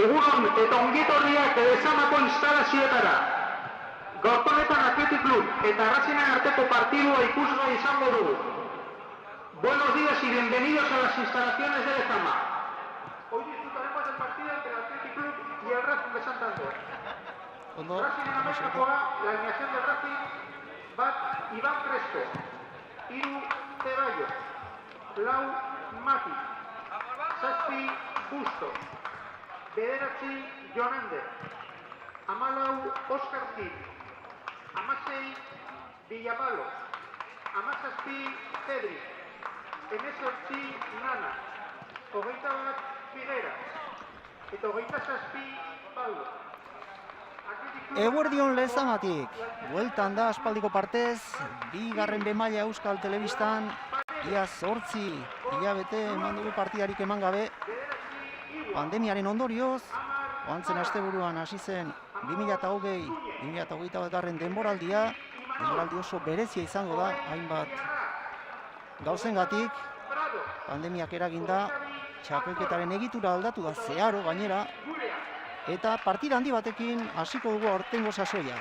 Egunon eta ongietorriak Lezamako instalazioetara. Gaurko honetan Athletic Club eta Racingen arteko partidua ikusgai izango dugu. Buenos días y bienvenidos a las instalaciones de Lezama. Hoy disfrutaremos del partido entre el Athletic Club y el Racing de Santander. Racingen amaikakoa, la alineación del Racing, bat Iván Crespo, Hiru Ceballos, Lau Mati, Zazpi Bustos, Bederatzi Jonander, Amalau Oscar Gil, Amasei Villapalo, Amazazpi Cedric, Emesortzi Nana, Hogeita bat Figuera, eta Hogeita Zazpi Paulo. Eguerdion Lezamatik, bueltan da aspaldiko partez, bigarren B-maila Euskal Telebistan, ia 8 hilabete eman dugu partidarik eman gabe, pandemiaren ondorioz, oantzen asteburuan hasi zen 2020-2021 garren denboraldi oso berezia izango da, hainbat gauzengatik, pandemiak eraginda, txapelketaren egitura aldatu da zeharo gainera, eta partida handi batekin hasiko dugu aurtengo sasoia.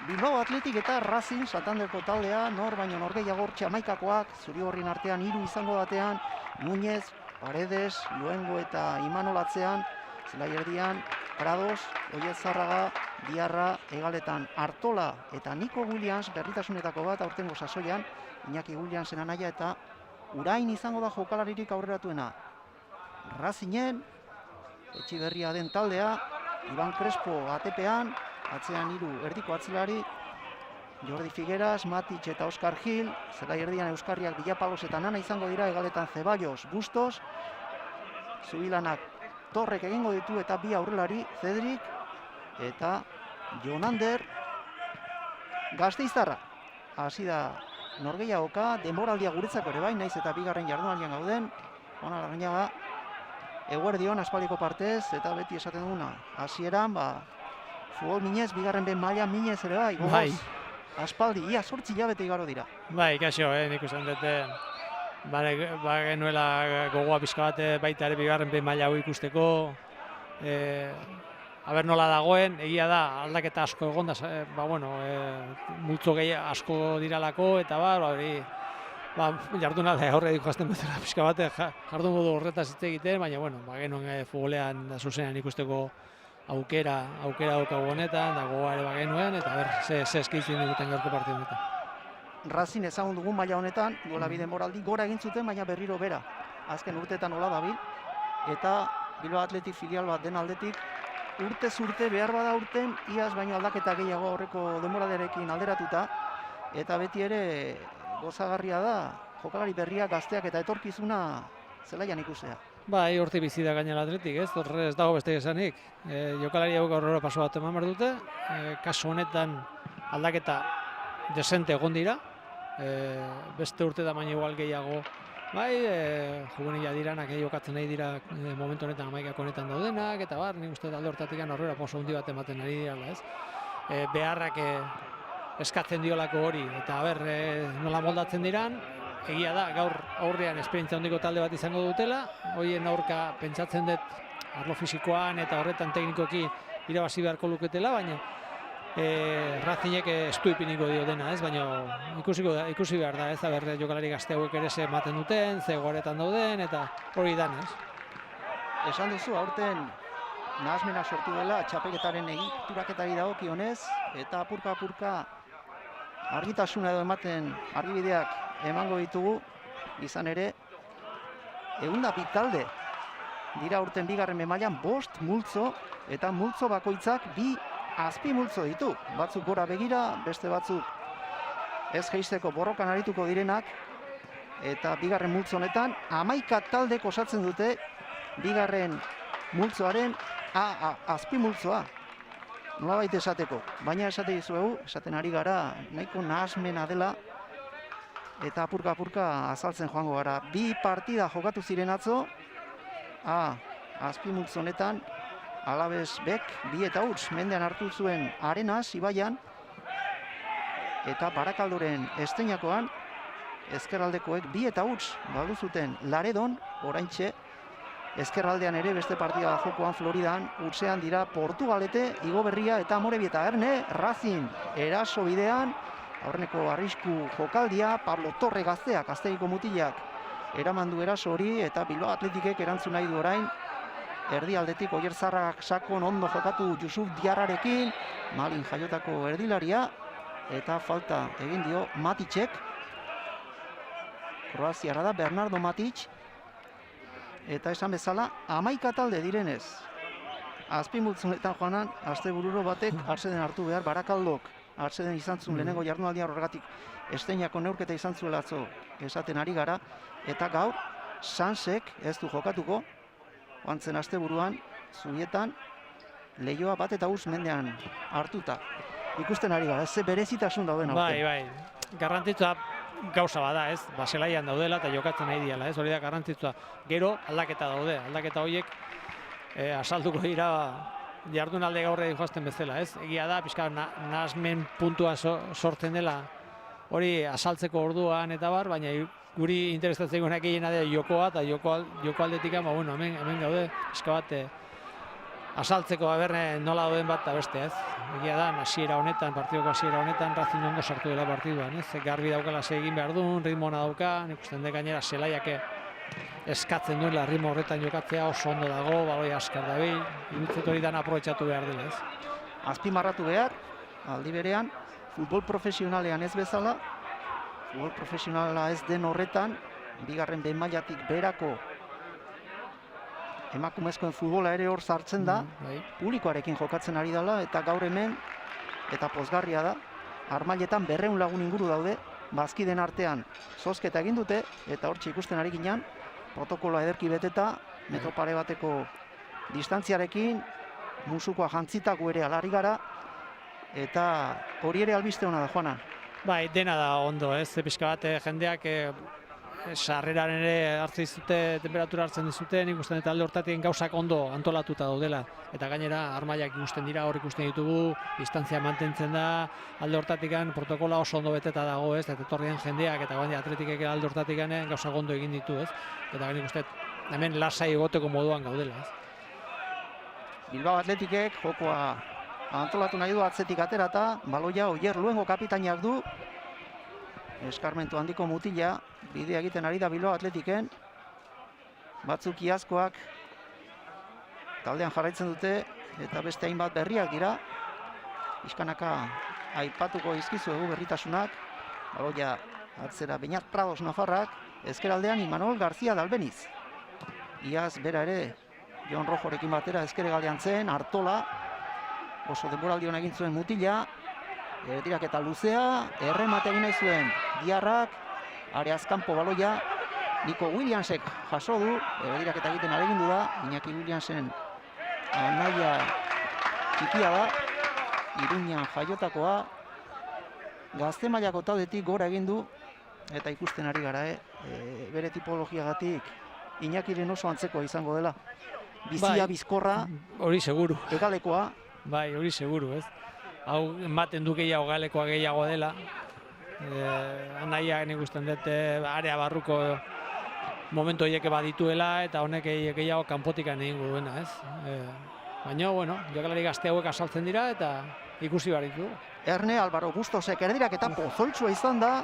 Bilbao Athletic eta Racing Santanderko taldea, nor baino norgehiago hamaikakoak, zuri-gorrien artean 3 izango batean, Núñez, Paredes, Luengo eta Imanol atzean, zelai erdian, Prados, Oiezarraga, Diarra, hegaletan Artola eta Nico Williams berritasunetako bat aurtengo sasoian, Iñaki Williamsen anaia eta Urain izango da jokalaririk aurreratuena. Racingen, Etxiberria den taldea, Iban Crespo ATP-an, atzean 3 erdiko atzelari, Jordi Figueras, Matic eta Oscar Gil, zelai erdian Euskarriak Villapalos eta Nana izango dira, hegaletan Ceballos, Bustos, Zubilanak Torrek egingo ditu eta 2 aurrelari, Cedric eta Jonander, Gasteiztarra. Hasi da norgehiagoka, denboraldia guretzako ere bai, naiz eta bigarren jardunaldian gauden, Ona Larrañaga, eguerdion aspaldiko partez, eta beti esaten duguna, hasieran, futbol minez, bigarren B-maila minez ere bai, gogoz, aspaldi, ia 8 hilabete igaro dira. Bai, kaixo, nik usan dute, genuela gogoa pixka bat baita ere bigarren B-maila hau ikusteko, aber nola dagoen, egia da, aldaketa asko egon da, multzo gehi asko diralako, eta hori, jardunaldia horre joazten bezala pixka bat, jardun modu horretaz hitz egiten, baina, genuen futbolean zuzenean ikusteko aukera daukagu honetan, da gogoa ere genuen, eta ze eskitzen diguten gaurko partidu honetan. Racing ezagun dugun maila honetan, duela bi denboraldi gora egin zuten, baina berriro bera. Azken urteetan hola dabil, eta Bilbao Athletic filial bat den aldetik, urtez urte behar bada urten, iaz baino aldaketa gehiago aurreko denboraldiarekin alderatuta, eta beti ere gozagarria da, jokalari berriak, gazteak eta etorkizuna zelaian ikusea. Bai, horti bizi da gainera Athletic, ez dago beste esanik. Jokalari hau aurrera paso bat eman behar dute, kasu honetan aldaketa desente egon dira, beste urte da baina igual gehiago, juvenila diranak jokatzen nahi dira momentu honetan amaikako honetan daudenak, eta nik uste alde hortatik aurrera paso handi bat ematen ari dirala, ez? Beharrak eskatzen diolako hori, eta nola moldatzen diran, egia da, gaur aurrean esperientzia handiko talde bat izango dutela, horien aurka pentsatzen dut arlo fisikoan eta horretan teknikoki irabazi beharko luketela, baina Racingek estu ipiniko dio dena, ez? Baina ikusi behar da, ez? Jokalari gazte hauek ere ze ematen duten, ze goretan dauden, eta hori dan, ez? Esan duzu, aurten nahasmena sortu dela, txapelketaren egituraketari dagokionez, eta apurka argitasuna edo ematen argibideak emango ditugu, izan ere, 102 talde dira urten bigarren B-mailan 5 multzo, eta multzo bakoitzak 2 azpi multzo ditu. Batzuk gora begira, beste batzuk ez jeisteko borrokan arituko direnak, eta bigarren multzo honetan 11 taldek osatzen dute bigarren multzoaren azpi multzoa. Nolabait esateko, baina esate dizuegu, esaten ari gara, nahiko nahasmena dela, eta apurka azaltzen joango gara. 2 partida jokatu ziren atzo, azpi multzo honetan, Alabez Bek, 2 eta huts, mendean hartu zuen Arenas, Ibaian, eta Barakaldoren Esteinakoan, ezkerraldekoek 2 eta huts, baldu zuten Laredon, oraintxe, Ezkerraldean ere beste partida jokoan Floridan, urtzean dira Portugalete, Igo Berria eta Amorebieta. Erne, Racing eraso bidean, aurreneko arrisku jokaldia, Pablo Torre gazteak, Aztegiko mutilak eramandu eraso hori, eta Bilbao Athleticek erantzun nahi du orain. Erdialdetik Oierzarrak sakon ondo jokatu Yusuf Diarrarekin, Malin jaiotako erdilaria, eta falta egin dio Maticek. Kroaziara da Bernardo Matic, eta esan bezala 11 talde direnez. Azpimultzunetan joanan, astebururo batek atseden hartu behar, Barakaldok atseden izan zuen lehenengo jardunaldian horregatik Esteinako neurketa izan zuela atzo esaten ari gara, eta gaur Sansek ez du jokatuko, joantzen asteburuan Zubietan Leioa bat eta mendean hartuta. Ikusten ari gara, ez berezitasun dauden aurten. Bai, garrantzitsua gauza bada, ez? Zelaian daudela eta jokatzen nahi diala, ez? Hori da garrantzitsua. Gero aldaketa daude, aldaketa horiek asalduko dira jardunalde gaurre joazten bezala, ez? Egia da, pixka nahasmen puntua sortzen dela hori asaltzeko orduan eta bar, baina guri interesatzen guenak egin adea jokoa eta joko aldetik, hemen gaude, pixka bat asaltzeko aberne nola dauden bat eta beste, ez? Egia da, partidoko hasiera honetan, Racing ondo sartu dela partiduan, ez? Garbi daukala egin behar duen, ritmo ona dauka, ikusten de gainera zelaiak eskatzen duela ritmo horretan jokatzea, oso ondo dago, baloi askar dabil, irutzet hori dan aprobetxatu behar dela, ez? Azpimarratu behar, aldi berean, futbol profesionalean ez bezala, futbol profesionala ez den horretan, bigarren behin mailatik berako emakumezkoen futbola ere hor sartzen da, publikoarekin jokatzen ari dela, eta gaur hemen, eta pozgarria da, Armailetan 200 lagun inguru daude, bazkiden artean zozketa egin dute, eta hortxe ikusten ari ginen, protokoloa ederki beteta, metro pare bateko distantziarekin, musukoa jantzitako ere alari gara, eta hori ere albiste hona da, Juana. Bai, dena da ondo, ez? Pixka bat jendeak sarreran ere hartzen dizute, temperatura hartzen dizute, ikusten eta alde hortatik gauzak ondo antolatuta daudela. Eta gainera, armailak ikusten dira, hor ikusten ditugu, distantzia mantentzen da, alde hortatik protokola oso ondo beteta dago, ez? Eta etorrien jendeak eta gainera atletikek alde hortatik gauzak ondo egin ditu, ez? Eta gainera ikusten, hemen lasai egoteko moduan gaudela, ez? Bilbao Athleticek jokoa antolatu nahi du atzetik aterata, baloia Oier Luengo kapitainak du, eskarmentu handiko mutila, bidea egiten ari da Bilbao Athleticen, batzuk iazkoak taldean jarraitzen dute, eta beste hainbat berriak dira, iskanaka aipatuko izkizuegu berritasunak, baloia atzera Beñat Prados Nafarrak, ezkeraldean Imanol García Dalbeniz. Iaz bera ere, Jon Rojorekin batera ezkere galdean zen, Artola, oso denboraldi hona egin zuen mutila, diraketa luzea, erremate egin nahi zuen Diarrak, areaz kanpo baloia, Nico Williamsek jaso du, diraketa egiten alegindu da, Iñaki Williamsen anaia txikia da, Iruñan jaiotakoa, gazte mailako taldetik gora egin du, eta ikusten ari gara, bere tipologiagatik Iñakiren oso antzekoa izango dela. Bizia, bizkorra, hori seguru. Egalekoa. Bai, hori seguru, ez? Hau ematen du gehiago galekoa gehiago dela. Anaia ikusten dut area barruko momentu horiek badituela eta honek gehiago kanpotikan egingo duena, ez? Baina, bueno, jokalari gazte hauek asaltzen dira eta ikusi behar ditu. Erne Álvaro Bustosek erdiraketa pozoltsua izan da,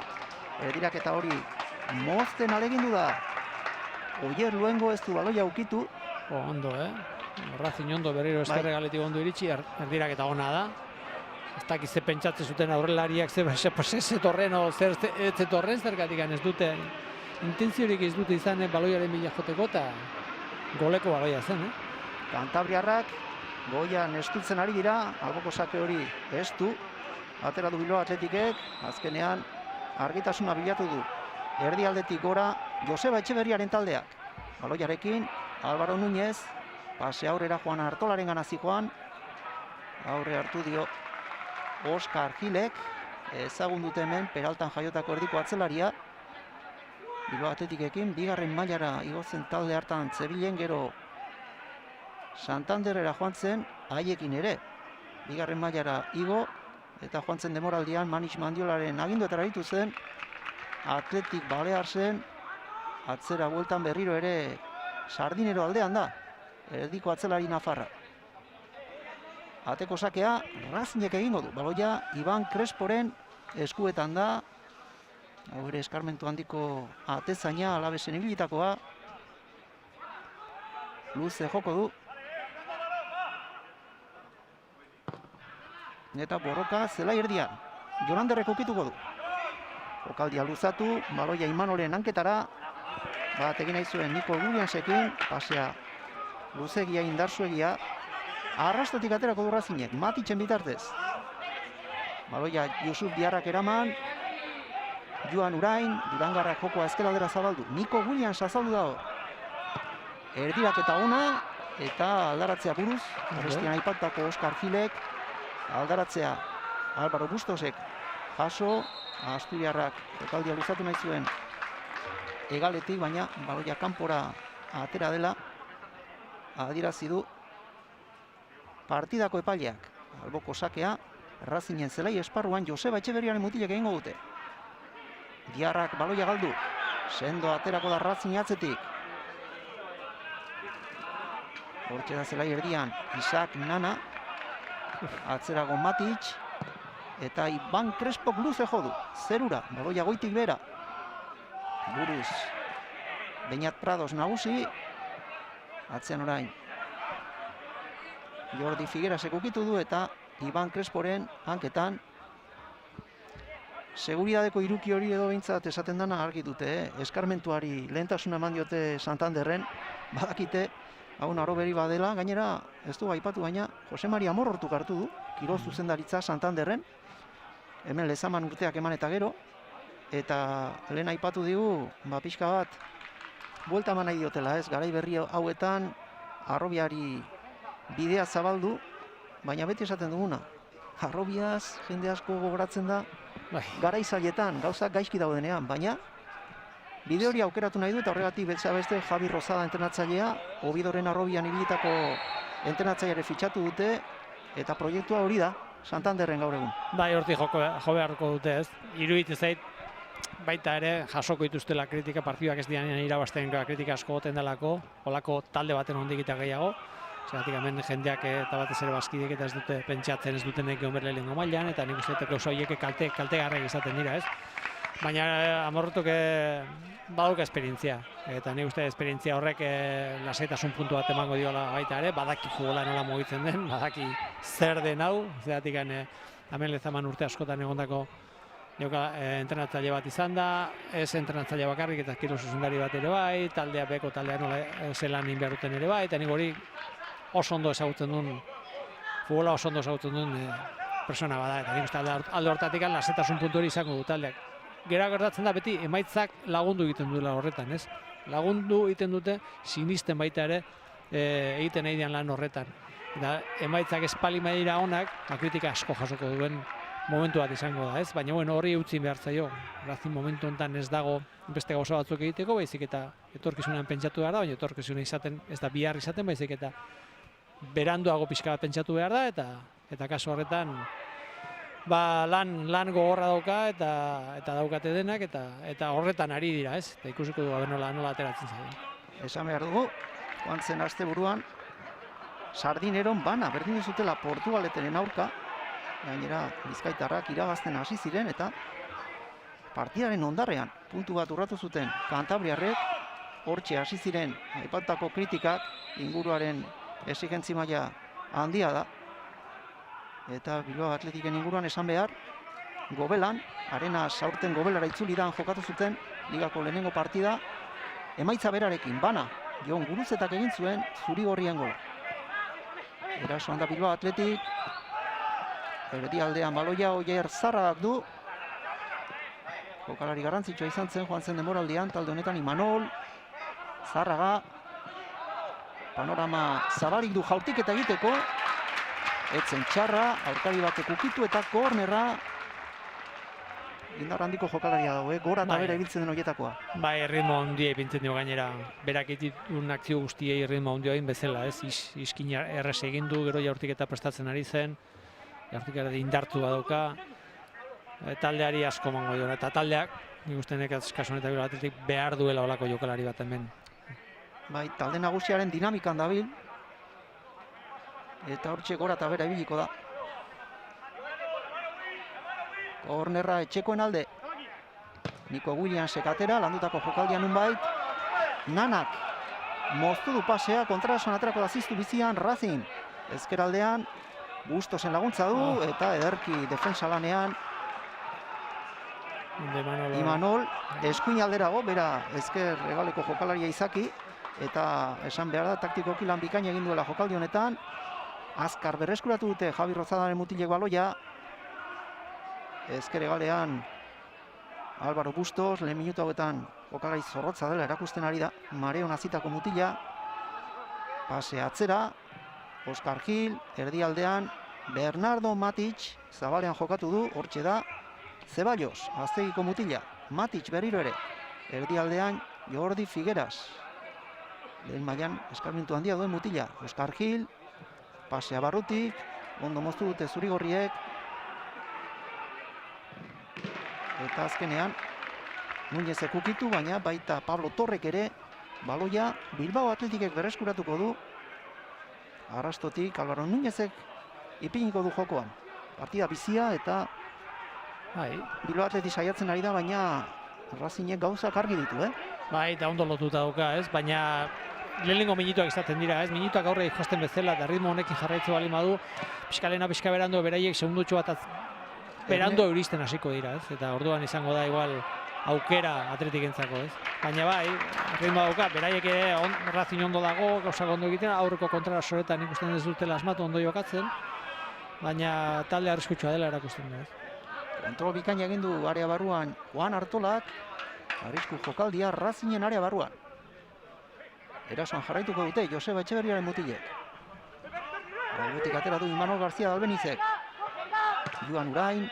erdiraketa hori mozten alegindu da. Oier Luengo ez du baloia ukitu. Ondo, Racing ondo berriro ezkerre galetik ondo iritsi, erdiraketa ona da. Ez dakiz ze pentsatzen zuten aurrelariak zetorren zergatik ez dute intentziorik ez dute izan baloiaren bila joteko eta goleko baloia zen. Kantabriarrak goian estutzen ari dira, alboko sake hori ez du. Atera du Bilbao Athleticek, azkenean argitasuna bilatu du. Erdialdetik gora Joseba Etxeberriaren taldeak. Baloiarekin Álvaro Núñez, pase aurrera Juan Artolaren gana zijoan, aurre hartu dio Oskar Gilek, ezagun dute hemen Peraltan jaiotako erdiko atzelaria. Bilbao Athletikekin bigarren mailara igotzen talde hartan zebilen, gero Santanderrera joan zen, haiekin ere. Bigarren mailara igo, eta joan zen demoraldian Manix Mandiolaren aginduetara ditu zen, Athletic Balearsen, atzera bueltan berriro ere Sardinero aldean da, erdiko atzelari nafarra. Ateko sakea, Razinek egingo du. Baloia Iban Cresporen eskuetan da. Hau ere eskarmentu handiko atezaina, Alavesen ibilitakoa. Luze joko du. Eta borroka zelai erdian. Jolanderrek ukituko du. Jokaldia luzatu, baloia Imanolen hanketara. Bat egin nahi zuen Niko Williamsekin, pasea luzegia indarzuegia. Arrastotik aterako du Razinek, Matitzen bitartez. Baloia Jusuf Diarrak eraman. Joan Urain, Durangarrak jokoa ezkeraldera zabaldu. Niko Williams azaldu dago. Erdirak eta ona, eta aldaratzea buruz. Arestian aipatako Oskar Gilek. Aldaratzea Álvaro Bustosek jaso. Asturiarrak jokaldia luzatu nahi zuen egaletik, baina baloia kanpora atera dela adierazi du partidako epaileak. Alboko sakea, Razinen zelai esparruan Joseba Etxeberriaren mutilek egingo dute. Diarrak baloia galdu, sendo aterako da Razin atzetik. Hortxe da zelai erdian, Isaac Nana, atzerago Matic, eta Iban Crespok luze jodu, zerura, baloia goitik bera. Buruz, Beñat Prados nagusi, atzean orain. Jordi Figuerasek ukitu du eta Iban Cresporen hanketan. Seguridadeko iruki hori edo behintzat esaten dana argi dute, eskarmentuari lehentasuna eman diote Santanderren, badakite, hau naroberi badela, gainera, ez du aipatu baina, Jose Maria Morortuk hartu du, kirol zuzendaritza Santanderren, hemen Lezaman urteak eman eta gero, eta lehen aipatu digu, pixka bat, buelta eman nahi diotela, ez, garai berri hauetan, Harrobiari bidea zabaldu, baina beti esaten duguna, Harrobiaz jende asko gogoratzen da, garai zailetan, gauzak gaizki daudenean, baina bide hori aukeratu nahi du, eta horregatik beste Javi Rosada entrenatzailea, Obidoren Harrobian ibilitako entrenatzaileare fitxatu dute, eta proiektua hori da, Santanderren gaur egun. Bai, hortik jo beharko dute ez. Iruditzen zait, baita ere jasoko dituztela kritika, partiduak ez dianean irabazten kritika asko goten delako, holako talde baten ondik eta gehiago. Zeratik hemen jendeak eta batez ere bazkideek eta ez dute pentsatzen ez dutenek egon lehenengo mailan, eta nik uste klausa horiek kaltegarrek izaten dira ez. Baina Amorrutok badauka esperientzia, eta nik uste esperientzia horrek lasaitasun puntu bat emango diola baita ere, badaki futbola nola mugitzen den, badaki zer den hau, zeratik hemen Lezaman urte askotan egondako entrenatzaile bat izan da, ez entrenatzaile bakarrik eta kirol zuzendari bat ere bai, taldea beko taldea nola zelan egin behar duten ere bai, eta nik hori oso ondo ezagutzen duen, futbola oso ondo ezagutzen duen persona bada, eta nik uste alde hortatik lasetasun puntu hori izango du taldeak. Gera gertatzen da beti emaitzak lagundu egiten duela horretan, ez? Lagundu egiten dute sinisten baita ere egiten nahi dian lan horretan. Eta emaitzak espali maila onak, kritika asko jasoko duen momentu bat izango da, ez? Baina bueno, horri utzi behar zaio. Razin momentu honetan ez dago beste gauza batzuk egiteko, baizik eta etorkizunean pentsatu behar da, baina etorkizuna izaten, ez da bihar izaten, baizik eta beranduago pixka bat pentsatu behar da, eta kasu horretan lan gogorra dauka eta daukate denak, eta horretan ari dira, ez? Eta ikusiko dugu nola ateratzen zaien. Esan behar dugu, joan zen asteburuan, Sardineron bana berdin dizutela Portugaletenen aurka, gainera Bizkaitarrak irabazten hasi ziren, eta partidaren ondarrean puntu bat urratu zuten Kantabriarrek, hortxe hasi ziren aipatutako kritikak, inguruaren exigentzi maila handia da, eta Bilbao Atletiken inguruan esan behar, Gobelan, arena saurten Gobelara itzulidan jokatu zuten, ligako lehenengo partida, emaitza berarekin, bana, Jon Guruzetak egin zuen zuri-gorrien gola. Erasoan da Bilbao Atletik, erdialdean baloia Oier Zarragak du, jokalari garrantzitsua izan zen, joan zen denboraldian, talde honetan Imanol, Zarraga, panorama zabalik du jaurtiketa egiteko, etzen txarra, aurkari batek ukitu eta kornerra, indar handiko jokalaria dago, gora eta bera ibiltzen den horietakoa. Bai, ritmo handia ipintzen dio gainera, berak ditun akzio guztiei ritmo handia egin bezala, ez? Iskin errez egin du, gero jaurtiketa prestatzen ari zen, jaurtiketa indartu badauka, taldeari asko mango dio, eta taldeak, nik uste nekaz kasu honetan Atletik behar duela olako jokalari bat hemen. bai, talde nagusiaren dinamikan dabil. Eta hortxe gora eta bera ibiliko da. Kornerra etxekoen alde. Nico Williamsek atera, landutako jokaldian unbait. Nanak moztu du pasea, kontraesan aterako da ziztu bizian, Racing. Ezkeraldean, Bustosen laguntza du, eta ederki defensa lanean. Imanol, eskuin alderago, bera ezker egaleko jokalaria izaki. Eta esan behar da, taktikoki lan bikaina egin duela jokaldi honetan. Azkar berreskuratu dute Javi Rozadaren mutilek baloia. Ezker egalean Álvaro Bustos, lehen minutu hauetan jokalari zorrotza dela erakusten ari da. Mareo nazitako mutila. Pase atzera. Oscar Gil, erdialdean. Bernardo Matic, zabalean jokatu du, hortxe da. Zeballos, aztegiko mutila. Matic berriro ere. Erdialdean Jordi Figueras. Lehen mailan eskarmentu handia duen mutila. Oscar Gil. Pasea barrutik, ondo moztu dute zurigorriek. Eta azkenean, Núñezek ukitu, baina baita Pablo Torrek ere, baloia Bilbao Atletikek berreskuratuko du. Arrastotik, Álvaro Núñezek ipiniko du jokoan. Partida bizia eta Bilbao Atletik saiatzen ari da, baina Racingek gauzak argi ditu, Bai, eta ondo lotuta dauka, baina lehenengo minutuak izaten dira, minutuak aurre josten bezala, eta ritmo honekin jarraitze bali madu, pixkalena pixka berando, beraiek segundutxo bat berando euristen hasiko dira, eta orduan izango da igual aukera Atletikentzako, Baina bai, ritmo dauka, beraiek ere Racing ondo dago, gauzak ondo egiten, aurreko kontrara soretan ikusten ez dutela asmatu ondo jokatzen, baina talde arriskutsua dela erakusten da, Kontrol bikaina egin du area barruan Juan Artolak, arrisku jokaldia Racingen area barruan. Erasoan jarraituko dute Joseba Etxeberriaren mutilek. Albotik atera du Imanol García Dalbenizek. Joan Urain.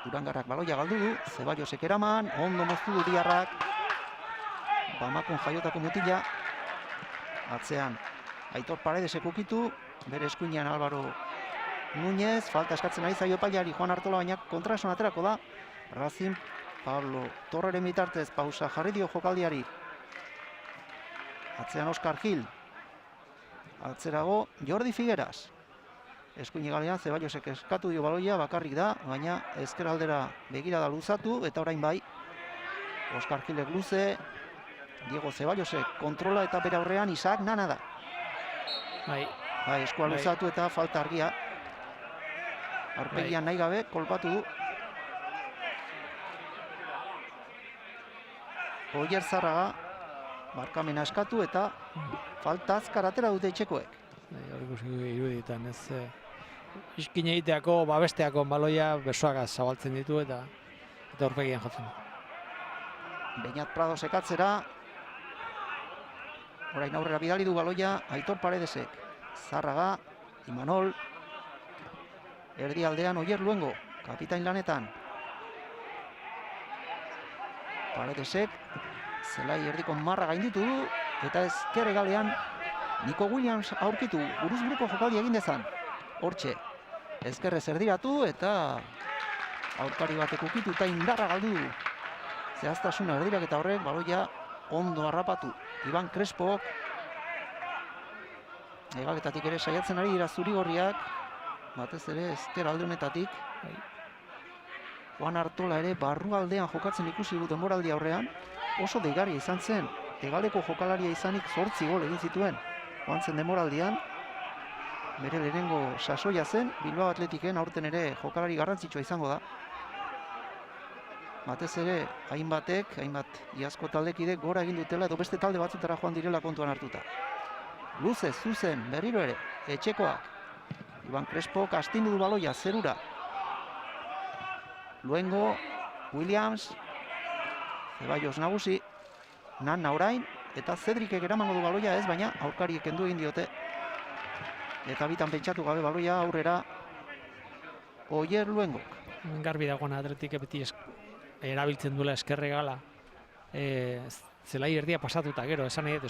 Durangarrak baloia galdu du. Zeballosek eraman. Ondo moztu du Diarrak. Bamakon jaiotako mutila. Atzean Aitor Paredesek ukitu. Bere eskuinean Álvaro Núñez. Falta eskatzen ari zaio epaileari Juan Artola, baina kontraesan aterako da. Racing Pablo Torreren bitartez pausa jarri dio jokaldiari. Atzean Oscar Gil. Atzerago Jordi Figueras. Eskuin egalean Zeballosek eskatu dio baloia, bakarrik da, baina ezker aldera begirada luzatu, eta orain bai. Oscar Gilek luze. Diego Zeballosek kontrola eta bere aurrean Isaac Nana da. Bai, eskua luzatu eta falta argia. Arpegian nahi gabe, kolpatu du. Oier Zarraga. Barkamena eskatu eta falta azkar atera dute etxekoek. Hor ikusi iruditan, iskin egiteako, babesteako baloia besoak zabaltzen ditu eta aurpegian jotzen. Beñat Prado sekatzera. Orain aurrera bidali du baloia Aitor Paredesek. Zarraga, Imanol. Erdialdean Oier Luengo, kapitain lanetan. Paredesek. Zelai erdiko marra gainditu du, eta ezker egalean Nico Williams aurkitu, buruz-buruko jokaldi egin dezan. Hortxe, ezkerrez erdiratu eta aurkari batek ukitu eta indarra galdu du. Zehaztasuna erdirak eta horrek baloia ondo harrapatu. Iban Crespok egaletatik ere saiatzen ari dira zurigorriak, batez ere ezker alde honetatik. Juan Artola ere barrualdean jokatzen ikusi du denboraldi aurrean. Oso deigarria izan zen, hegaleko jokalaria izanik 8 gol egin zituen. Joan zen denboraldian, bere lehenengo sasoia zen, Bilbao Atletiken aurten ere jokalari garrantzitsua izango da. Batez ere, hainbat iazko taldekide gora egin dutela edo beste talde batzutara joan direla kontuan hartuta. Luze, zuzen, berriro ere, etxekoak. Iban Crespo astindu du baloia, zerura. Luengo, Williams, Zeballos nagusi, Nana orain, eta Cedricek eramango du baloia ez, baina aurkariek kendu egin diote. Eta bitan pentsatu gabe baloia aurrera Oier Luengok. Garbi dagoen Atletik beti erabiltzen duela eskerre gala. Zelai erdia pasatuta gero, esan nahi,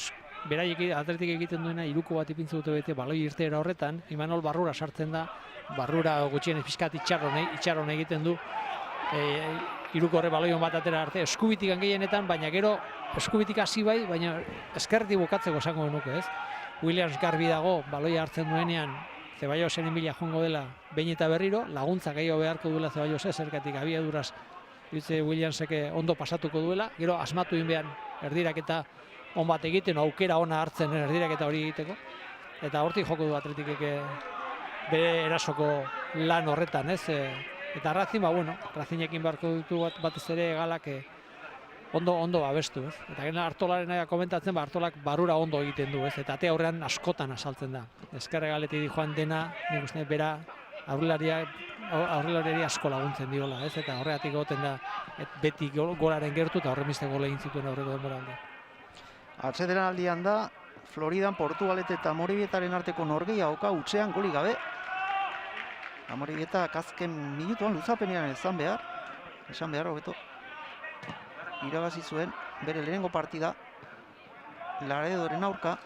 beraiek Atletik egiten duena iruko bat ipintzu dute bete baloi irteera horretan, Imanol barrura sartzen da, barrura gutxienez pixkat itxaron egiten du. hirukorre baloion bat atera arte, eskubitik gehienetan, baina gero eskubitik hasi bai, baina eskerretik bukatzeko esango genuke, ez? Williams garbi dago, baloia hartzen duenean, Zeballosen bila joango dela behin eta berriro, laguntza gehiago beharko duela Zeballose, zergatik abiaduraz Williamsek ondo pasatuko duela, gero asmatu inbean erdiraketa on bat egiten, aukera ona hartzen erdiraketa hori egiteko, eta hortik joko du Atletikek bere erasoko lan horretan, ez? Eta Racing, bueno, Racingekin beharko ditu batez ere galak ondo babestu, ez? Eta gena Artolaren komentatzen, Artolak barura ondo egiten du, ez? Eta ate aurrean askotan asaltzen da. Ezkerre galetik joan dena, nik uste bera aurrelariari asko laguntzen diola, ez? Eta horregatik goten da beti golaren gertu eta horremizte gola egin zituen aurreko denboraldi. Atsederan aldian da, Floridan, Portugalet eta Amorebietaren arteko norgehiagoka utzean golik gabe. Amorebietak azken minutuan luzapenean esan behar hobeto. Irabazi zuen bere lehenengo partida Laredoren aurka.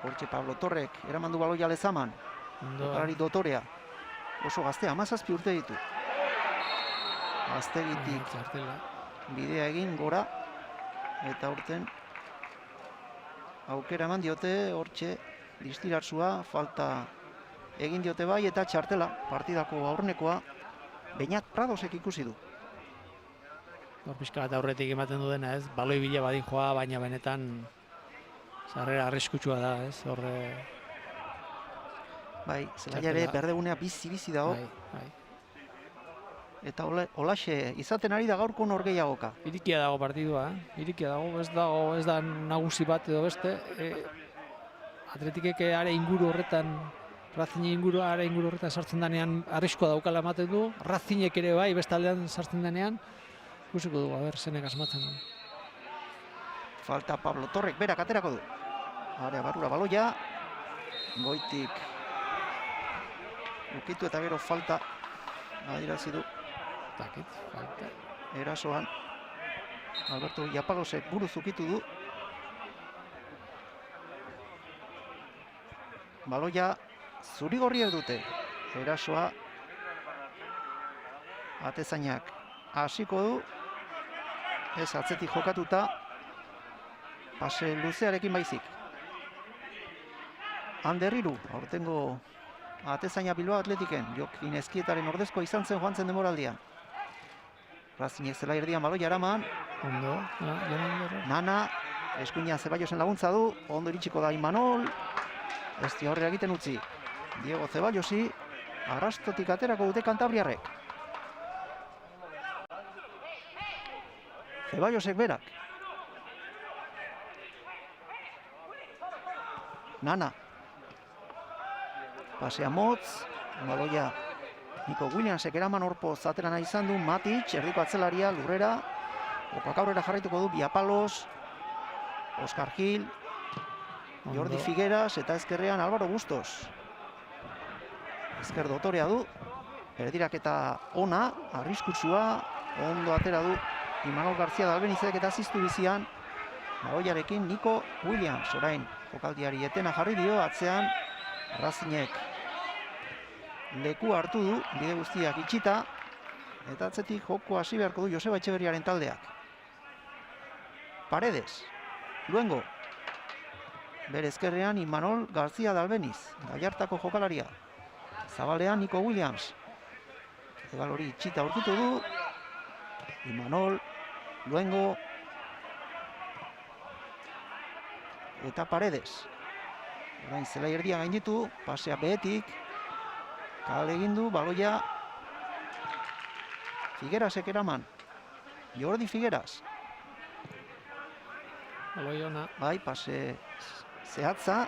Hortxe Pablo Torrek eramandu baloia Lezaman. Jokalari dotorea. Oso gaztea, 17 urte ditu. Gaztegitik bidea egin gora. Eta urten aukera eman diote, hortxe distiratsua, falta egin diote bai, eta txartela, partidako aurrenekoa, Beñat Pradosek ikusi du. Hor pixka bat aurretik ematen du dena, ez? Baloi bila badin joa, baina benetan sarrera arriskutsua da, ez? Horre... Bai, zelaia ere berdegunea bizi dago. Bai. Eta holaxe izaten ari da gaurko norgehiagoka. Irikia dago partidua, irikia dago, ez da nagusi bat edo beste. Atletikek are inguru horretan, Racing inguru horretan sartzen denean arriskoa daukala ematen du. Racingek ere bai, beste aldean sartzen denean. Ikusiko du, zenek asmatzen du. Falta Pablo Torrek, berak aterako du. Area barrura baloia. Goitik ukitu eta gero falta adirazi du. Falta. Erasoan Alberto Yapalosek buruz ukitu du. Baloia zurigorriek dute. Erasoa atezainak hasiko du. Ez atzetik jokatuta. Pase luzearekin baizik. Anderriru, aurtengo atezaina Bilbao Atletiken. Jokin Ezkietaren ordezkoa izan zen joan zen demoraldian. Racingek zela erdian baloia eraman. Ondo, Nana, eskuina Zeballosen laguntza du. Ondo iritsiko da Imanol. Ez di horre egiten utzi. Diego Zeballosi, arrastotik aterako dute Kantabriarrek. Zeballosek berak. Nana. Pasea motz, baloia Nico Williamsek eraman horpo zatera nahi izan du, Matic, erdiko atzelaria, lurrera, okak aurrera jarraituko du, Biapalos, Oscar Gil, Jordi Figueras eta ezkerrean Álvaro Bustos. Ezker dotorea du, erdiraketa ona, arriskutsua, ondo atera du, Imanol García Dalbenizek eta ziztu bizian, baloiarekin Nico Williams, orain, jokaldiari etena jarri dio, atzean, Racingek leku hartu du, bide guztiak itxita, eta atzetik joko hasi beharko du Joseba Etxeberriaren taldeak. Paredes, Luengo, bere ezkerrean Imanol García Dalbeniz, Gallartako jokalaria. Zabalean Nico Williams, egal hori itxita aurkitu du, Imanol, Luengo, eta Paredes. Orain zelai erdia gainditu, pasea behetik, kale egin du, baloia Figuerasek eraman. Jordi Figueras. Baloiona. Bai, pase zehatza.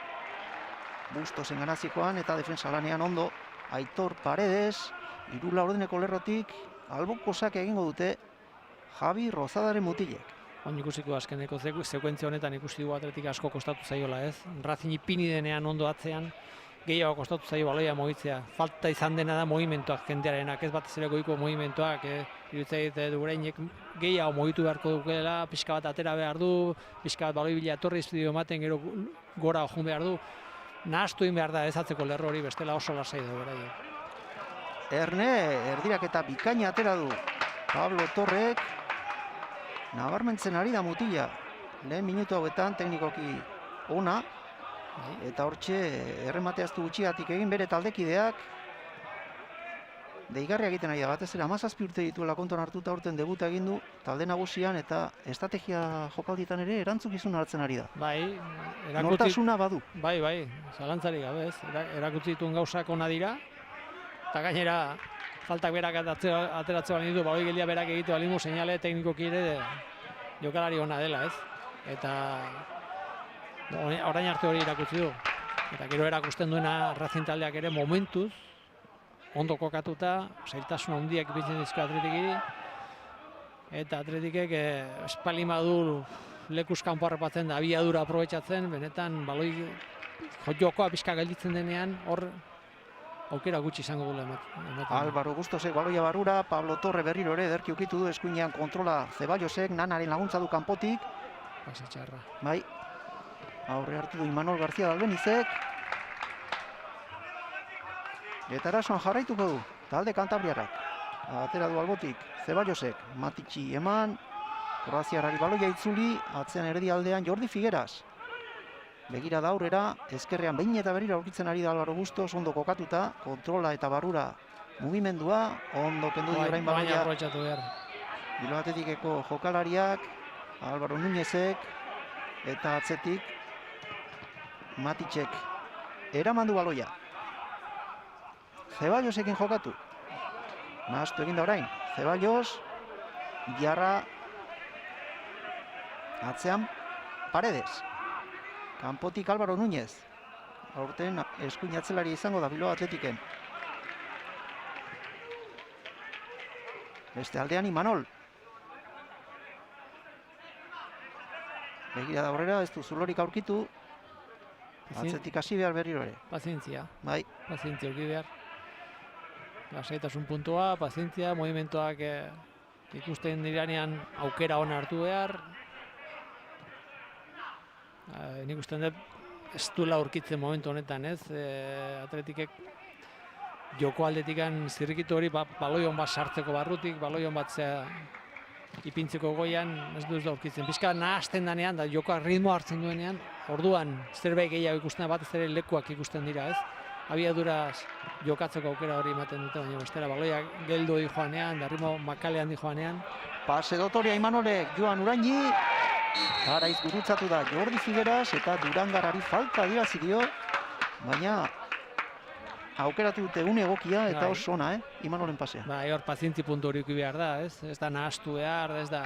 Bustosen ganazikoan eta defensa lanean ondo. Aitor Paredes, irula ordeneko lerrotik, albokosak egingo dute Javi Rozadaren mutilek. On ikusiko azkeneko sekuentzia honetan ikusi du Atletik asko kostatu zaiola, ez? Racing ipini denean ondo atzean, gehiago kostatu zaio baloia mugitzea. Falta izan dena da mugimenduak jendearenak, ez batez ere goiko mugimenduak, iruditzen Durainek gehiago mugitu beharko dukela, pixka bat atera behar du, pixka bat baloi bila etorri izpidio ematen, gero gora joan behar du. Nahastu egin behar da ez atzeko lerro hori, bestela oso lasai da beraiek. Erne, erdirak eta bikaina atera du. Pablo Torrek nabarmentzen ari da mutila. Lehen minutu hauetan teknikoki ona. Eta hortxe erremateaztu gutxiatik egin bere taldekideak. Deigarria egiten ari da, batez ere 17 urte dituela kontuan hartuta urten debuta egin du talde nagusian eta estrategia jokaldietan ere erantzukizun hartzen ari da. Bai, nortasuna badu. Bai, zalantzarik gabe ez. Erakutsi dituen gauzak ona dira. Eta gainera, faltak berak ateratzen bali ditu, hori gelia berak egite bali seinale teknikoki ere jokalari ona dela ez. Eta orain arte hori erakutsi du. Eta gero erakusten duena Racing taldeak ere momentuz, ondo kokatuta, zailtasun handiak ipintzen dizko Atletikiri. Eta Atletikek espalin badu lekuz kanpo harrapatzen da, abiadura aprobetxatzen, benetan baloi jokoa pixka gelditzen denean, hor aukera gutxi izango duela ematen. Álvaro Gustosek baloia barrura, Pablo Torre berriro ere ederki ukitu du, eskuinean kontrola Zeballosek, Nanaren laguntza du kanpotik. Pase txarra. Bai, aurre hartu du Imanol García Dalbenizek. Eta erasoan jarraituko du, talde kantabriarrak. Atera du albotik, Zeballosek, Matitxi eman, Kroaziarrari baloia itzuli, atzean erdialdean Jordi Figueras. Begira da aurrera, ezkerrean behin eta berriro aurkitzen ari da Álvaro Bustos, ondo kokatuta, kontrola eta barrura mugimendua, ondo kendu du orain baloia. Bilbao Atletikeko jokalariak, Álvaro Núñezek, eta atzetik Matitxek eraman du baloia. Zeballosekin jokatu. Nahastu egin da orain. Zeballos, Diarra, atzean Paredes. Kanpotik Álvaro Núñez. Aurten eskuin atzelari izango da Bilbao Atletiken. Beste aldean Imanol. Begira da aurrera, ez du zulorik aurkitu. Atzetik hasi behar berriro ere. Pazientzia. Bai. Pazientzia aurki behar. Lasaitasun puntua, pazientzia, movimentuak ikusten diranean aukera ona hartu behar. Nik usten dut ez duela aurkitzen momentu honetan, ez? Atletikek joko aldetikan zirrikitu hori baloion bat sartzeko barrutik, baloion bat ipintzeko goian, ez du aurkitzen. Pizka nahasten danean, da jokoa ritmo hartzen duenean, orduan zerbait gehiago ikusten da, batez ere lekuak ikusten dira, ez? Abiaduraz jokatzeko aukera hori ematen dute, baina bestera baloia geldo di joanean, darrimo makalean di joanean. Pase dotoria Imanolek, Joan Uraini, garaiz gurutzatu da Jordi Figueras eta Durangarari falta dirazi dio, baina aukeratu dute une egokia eta oso ona, Imanolen pasea. Hor pazientzi puntu hori behar da, ez? Ez da nahastu behar, ez da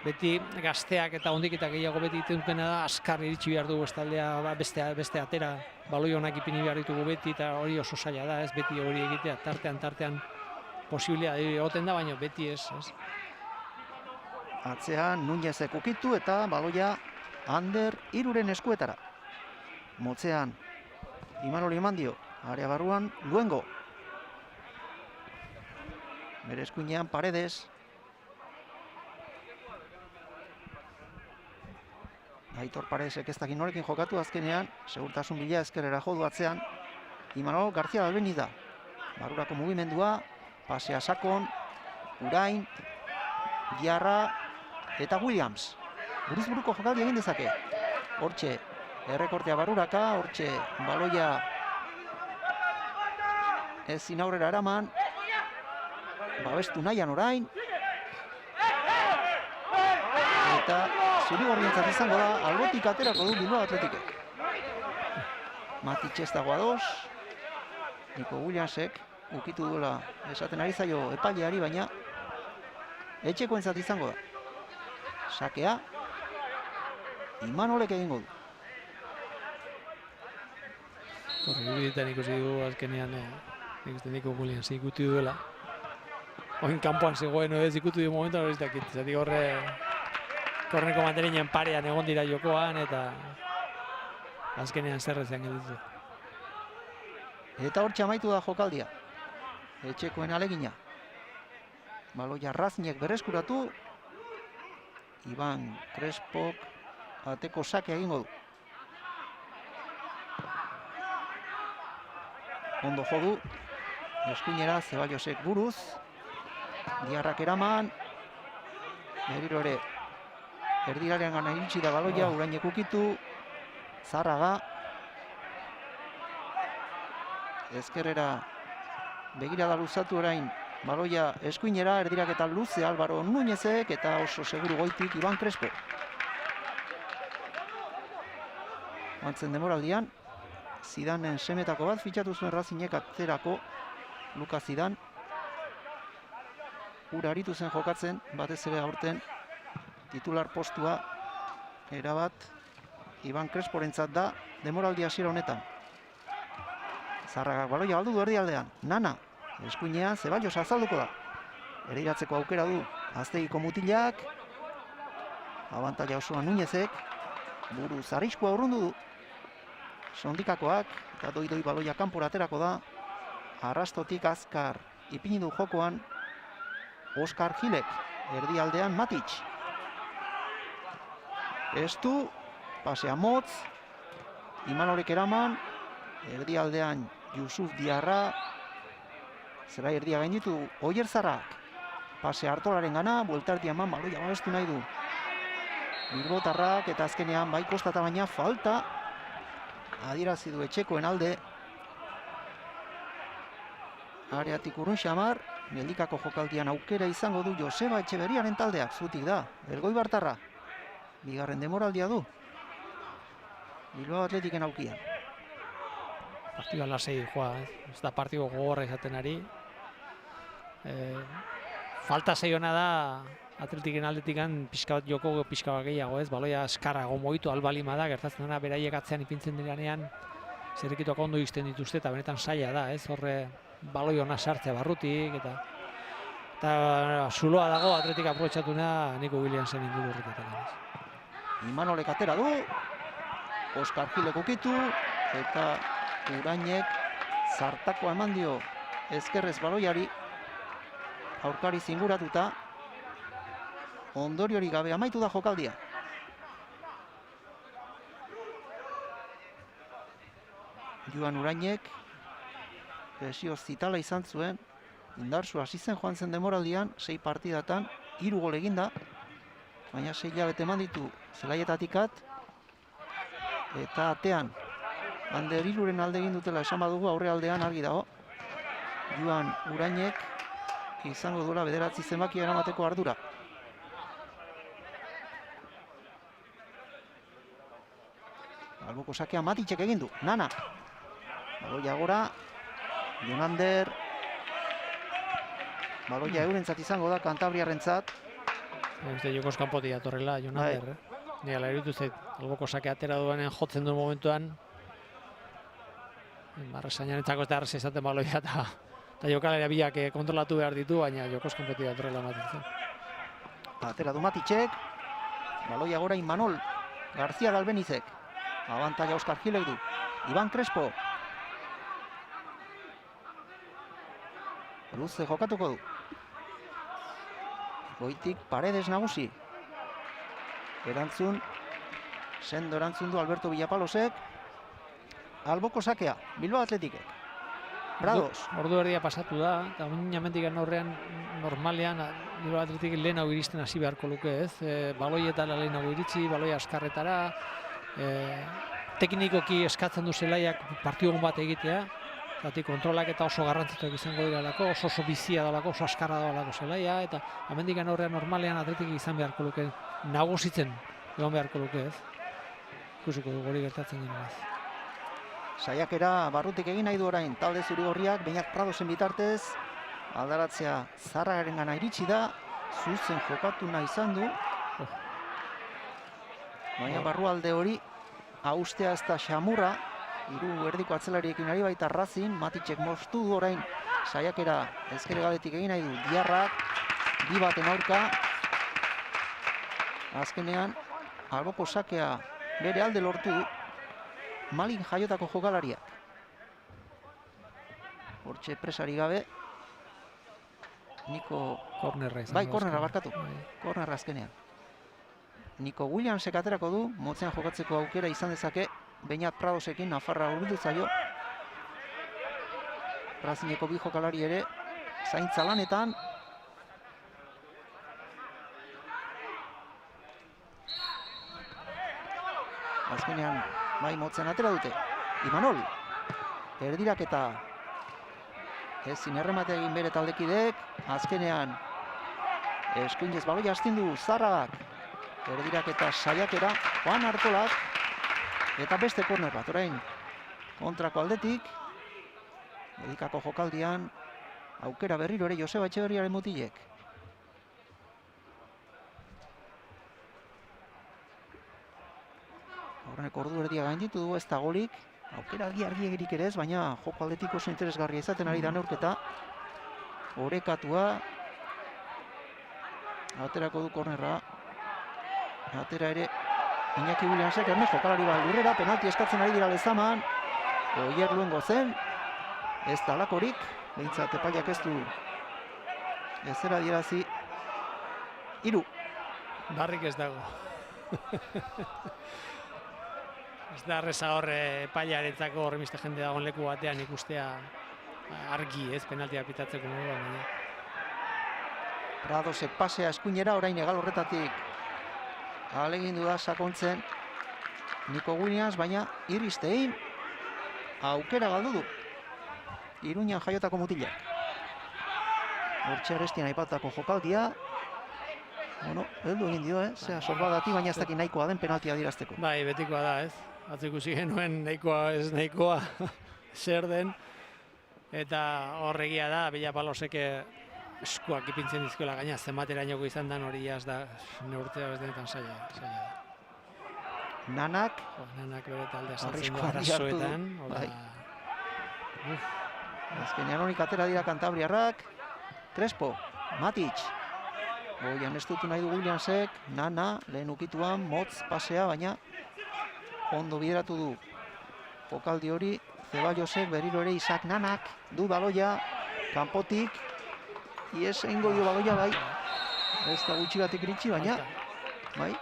beti gazteak eta ondiketa gehiago beti egiten dutena da, askar iritsi behar dugu estaldea beste atera, baloi honak ipini behar ditugu beti eta hori oso zaila da, ez? Beti hori egitea, tartean posibilea egoten da, baina beti ez. Atzean Núñezek ukitu eta baloia Ander Iruren eskuetara. Motzean Imanol eman dio, area barruan Luengo. Bere eskuinean Paredes. Aitor Paredesek ez dakin norekin jokatu azkenean, segurtasun bila ezkerrera jodu atzean. Imanol García Dalbeniz da. Barrurako mugimendua, pasea sakon, Urain, Diarra eta Williams. Buruz buruko jokaldi egin dezake. Hortxe, errekortea barruraka, hortxe baloia ezin aurrera eraman. Babestu nahian orain. Eta zuri-gorrientzat izango da, albotik aterako du Bilbao Atletikek. Matitx ez dago ados. Nico Williamsek ukitu duela esaten ari zaio epaileari, baina etxekoentzat izango da. Sakea Imanolek egingo du. Horri ikusi du azkenean, ikusten Nico Williams ikutu duela. Oin kanpoan zegoen ez ikutu du momentu hori dakit. Zatik horre korneko manteninen parean egon dira jokoan eta azkenean zerrezean gelditu. Eta hortxe amaitu da jokaldia. Etxekoen alegina. Baloia Razniek berreskuratu. Iban Crespok ateko sake egingo du. Ondo jodu. eskuinera, Zeballosek buruz. Diarrak eraman. Berriro ere, erdirarean gana iritsi da baloia, Urainek ukitu. Zarraga. Ezkerrera begirada luzatu orain baloia eskuinera, erdirak eta luze Álvaro Núñezek eta oso seguru goitik Iban Crespo. Mantzen demoraldian, Zidanen semetako bat fitxatu zuen Razinek atzerako Luka Zidan. Ura aritu zen jokatzen, batez ere aurten titular postua erabat Iban Cresporentzat da demoraldi hasiera honetan. Zarragak baloia galdu du erdialdean. Nana, eskuinean, Zeballos azalduko da. Erdiratzeko aukera du Aztegiko mutilak. Abantaila osoa Núñezek. Buruz arriskua urrundu du. Sondikakoak, eta doi baloia kanpora aterako da. Arrastotik azkar ipini du jokoan Oskar Gilek. Erdialdean Matic. Estu, pasea motz. Imanolek eraman. Erdialdean Yusuf Diarra. Zerai erdia gainditu Oier Zarrak. Pase Artolaren gana, bueltarti eman baloia babestu nahi du Bilbotarrak, eta azkenean bai kostata baina falta adierazi du etxekoen alde. Areatik urrun xamar, geldikako jokaldian aukera izango du Joseba Etxeberriaren taldeak, zutik da, Elgoibartarra. Bigarren demoraldia du Bilbao Atletiken aukian. Partidua lasei joa, ez da partidu gogorra izaten ari. Falta zeiona da Atletiken aldetikan pixka bat joko pixka bat gehiago, ez? Baloia eskarrago mogitu albalima da, gertatzen dena beraiek atzean ipintzen direnean zerrikituak ondo izten dituzte eta benetan saia da, ez? Horre baloi ona sartzea barrutik eta zuloa dago Atletik aprobetxatuna Nico Williamsen inguru horretetan. Imanolek atera du, Oskar Gilek ukitu, eta Urainek zartakoa eman dio ezkerrez baloiari, aurkari zinguratuta, ondoriori gabe amaitu da jokaldia. Joan Urainek presio zitala izan zuen, indartsu hasi zen joan zen demoraldian, 6 partidatan, 3 gol eginda, baina 6 hilabete eman ditu zelaietatikat, eta atean Ander Iluren alde egin dutela esan badugu, aurre aldean argi dago. Joan Urainek izango duela 9 zenbakia eramateko ardura. Alboko sakea Maticek egin du, Nana. Baloia gora, Jonander. Baloia eurentzat izango da, Kantabriarrentzat. Uste jokoz kanpotik datorrela, Jonander. Ni ala irutu zait, alboko sakea atera duenean jotzen duen momentuan. Marresainarentzako ez da arrez izaten baloia eta jokalaria biak kontrolatu behar ditu, baina jokoz kanpotik datorrela ematen zen. Atera du Maticek. Baloia gora Imanol. García Galbenizek. Abantaila Oskar Gilek du. Iban Crespo. Luze jokatuko du. Goitik Paredes nagusi. Sendo erantzun du Alberto Villapalosek. Alboko sakea, Bilbao Atletikek. Brados. Ordu erdia pasatu da, eta minamentik aurrean normalean Bilbao Atletik lehen hau iristen hasi beharko luke, ez? Baloietara lehen hau iritsi, baloia askarretara, teknikoki eskatzen du zelaiak partidu bat egitea, zati kontrolak eta oso garrantzituak izango direlako, oso bizia dalako, oso askarra dalako zelaia, eta hemendik aurrean normalean Atletik izan beharko luke, nagusitzen egon beharko luke, ez? Ikusiko du hori gertatzen denez. Saiakera barrutik egin nahi du orain talde zuri-gorriak, Beñat Pradosen bitartez, aldaratzea Zarragaren gana iritsi da, zuzen jokatu nahi izan du, baina barrualde hori haustea ez da xamurra, 3 erdiko atzelariekin ari baita Razin, Maticek moztu du orain saiakera ezkere galetik egin nahi du Diarrak, 2 baten aurka, azkenean alboko sakea bere alde lortu du Malin jaiotako jokalariak. Hortxe presari gabe, Niko... Kornerra barkatu. Kornerra azkenean. Niko Williamsek aterako du, motzean jokatzeko aukera izan dezake, Beñat Pradosekin Nafarra hurbildu zaio. Racingeko bi jokalari ere zaintza lanetan. Azkenean bai motzen atera dute. Imanol. Erdiraketa. Ezin erremate egin bere taldekideek. Azkenean eskuinez baloia astindu Zarragak. Erdiraketa saiakera. Juan Artolak. Eta beste korner bat. Orain kontrako aldetik. Edikako jokaldian. Aukera berriro ere Joseba Etxeberriaren mutilek. Horreneko ordu erdia gainditu du, ez da golik. Aukera argi-argiegirik ere ez, baina joko aldetik oso interesgarria izaten ari da neurketa. Orekatua. Aterako du kornerra. Atera ere Iñaki Williamsek, jokalari bat lurrera, penalti eskatzen ari dira Lezaman. Oier luengo zen. Ez da alakorik, behintzat epaiak ez du ezera dierazi. 3. Barrik ez dago. Ez da arreza horre epaiarentzako horremiste jende dagoen leku batean ikustea argi, ez, penaltia pitatzeko moduan. Pradosek pasea eskuinera, orain egal horretatik ahalegindu da sakontzen Nico Williams, baina irristein aukera galdu du. Iruñan jaiotako mutilak. Hortxe Arestian aipatutako jokaldia. Bueno, heldu egin dio, zea sorbadati, baina ez dakit nahikoa den penaltia dirazteko. Bai, betikoa da, ez. Atzo ikusi genuen nahikoa ez nahikoa zer den. Eta horregia da, Bila Paloseke eskuak ipintzen dizkola gaina, zenbaterainoko izan dan hori ez da neurtzea ez denetan zaila da. Nanak. Nanak bere taldea saltzen du arazoetan. Azkenean honik atera dira Kantabriarrak. Crespo, Matic. Goian ez dutu nahi du Williamsek. Nana, lehen ukituan, motz pasea, baina ondo bideratu du jokaldi hori. Zeballosek berriro ere Isaac Nanak du baloia kanpotik. Ies egingo dio baloia bai. Ez da gutxi batik iritsi, baina bai.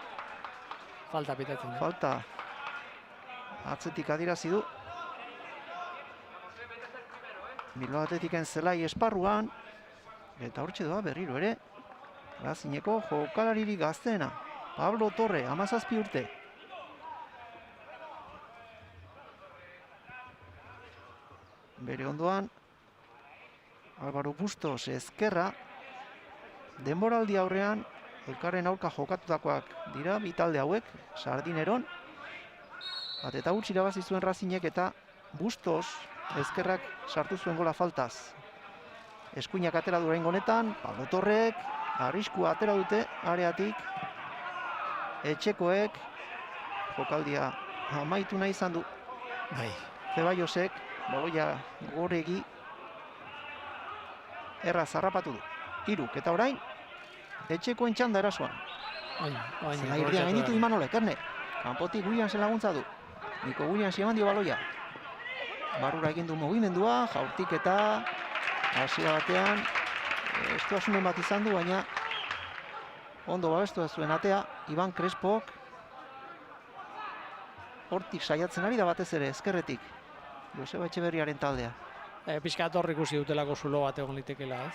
Falta pitatzen. Falta atzetik adirazi du. Bilbao Atletiken zelai esparruan. Eta hortxe doa berriro ere. Racingeko jokalaririk gazteena. Pablo Torre, 17 urte. Bere ondoan Álvaro Bustos ezkerra. Denboraldi aurrean elkarren aurka jokatutakoak dira bi talde hauek, Sardineron. Bat eta huts irabazi zuen Racingek eta Bustos ezkerrak sartu zuen gola faltaz. Eskuinak atera du oraingo honetan, Pablo Torrek arriskua atera dute areatik. Etxekoek jokaldia amaitu nahi izan du. Bai. Zeballosek baloia goregi erra zarrapatu du. 3 eta orain etxekoen txanda erasoan. Zela irdian gainitu Imanolek, Erne. Kanpotik Williamsen laguntza du. Nico Williams eman dio baloia. Barrura egin du mugimendua, jaurtik eta hasiera batean estuasunen bat izan du, baina ondo babestu zuen atea. Iban Crespok hortik saiatzen ari da batez ere, ezkerretik. Joseba Etxeberriaren taldea. Pixkat hor ikusi dutelako zulo bat egon litekela, ez?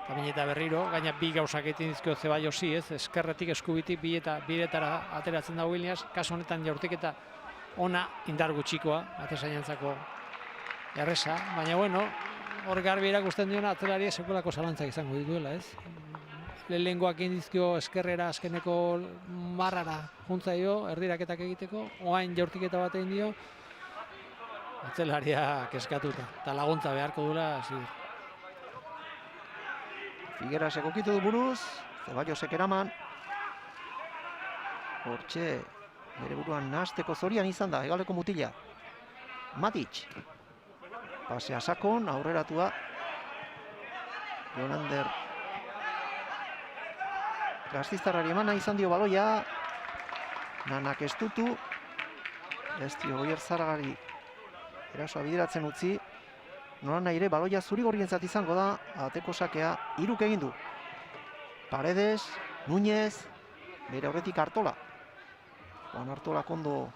Eta berriro, gaina bi gauzak egiten dizkio Zeballosi, ez? Ezkerretik eskubitik biretara ateratzen da Williams, kasu honetan jaurtiketa ona indar gutxikoa, atezainantzako erresa, baina bueno, hor garbi erakusten diona atzelaria sekulako zalantzak izango dituela, ez? Lehengoak egin dizkio eskerrera azkeneko marrara juntzaio, erdiraketak egiteko, oain jaurtiketa bat egin dio, atzelaria keskatuta, eta laguntza beharko duela, ziur. Figueras egokitu du buruz, Zeballosek eraman. Hortxe, bere buruan nahasteko zorian izan da, hegaleko mutila. Matic. Pasea sakon, aurreratua. Jonander. Gaztiztarrari emana izan dio baloia. Nanak estutu. Ez dio Goier Zaragari erasoa bideratzen utzi. Nola nahi ere baloia zuri-gorrientzat izango da, ateko sakea 3 egin du. Paredes, Núñez, bere aurretik Artola. Juan Artola kondo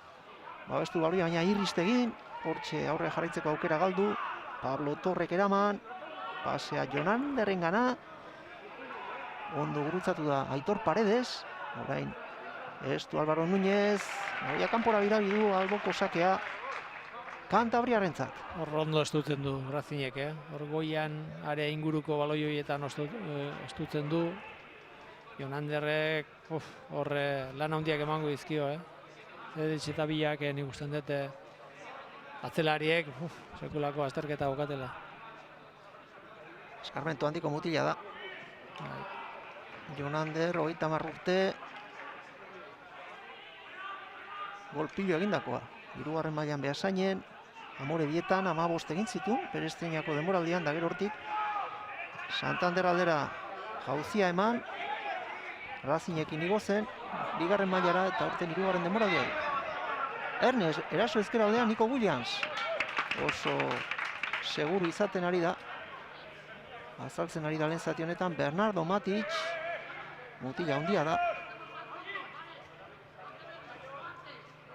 babestu baloia, baina irriste egin. Hortxe aurre jarraitzeko aukera galdu. Pablo Torrek eraman, pasea Jonander gana, ondo gurutzatu da Aitor Paredes, orain ez du Álvaro Núñez, baloia kanpora birabidu alboko sakea Kantabriarentzat. Hor ondo estutzen du Razinek, hor goian area inguruko baloi horietan estutzen du. Jonanderrek hor lan handiak emango dizkio, Zeditz eta Bilak nik usten dute atzelariek sekulako azterketa bokatela. Eskarmentu handiko mutila da. Jonander, 30 urte. Golpilo egindakoa. 3. mailan Beasainen, Amore Bietan 15 egin zituen, Perestreinako denboraldian, da gero hortik Santander aldera jauzia eman, Razinekin igo zen, 2. mailara eta urten 3. denboraldia. Ernest, eraso ezker aldean Nico Williams. Oso seguru izaten ari da. Azaltzen ari da lehen zati honetan Bernardo Matic. Mutila handia da.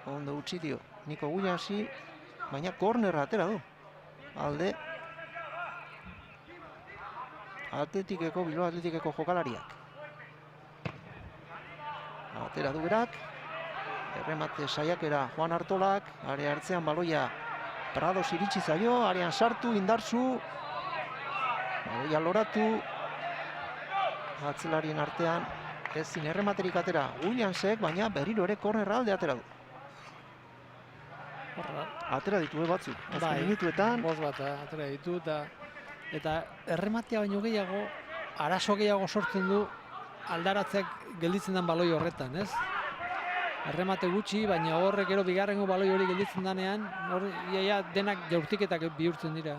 Ondo utzi dio Nico Williamsi, baina kornerra atera du. Alde Bilbao Atletikeko jokalariak. Atera du berak. Erremate saiakera Juan Artolak, area hartzean baloia Prados iritsi zaio, arean sartu, indartsu, baloia loratu, atzelarien artean ezin errematerik atera Williamsek, baina berriro ere kornerra alde atera du. Atera ditu batzuk, azken minutuetan. Bost bat atera ditu, eta errematea baino gehiago, arazo gehiago sortzen du aldaratzeak gelditzen den baloi horretan, ez? Erremate gutxi, baina horrek ero bigarrengo baloi hori gelditzen danean, hor iaia denak jaurtiketak bihurtzen dira.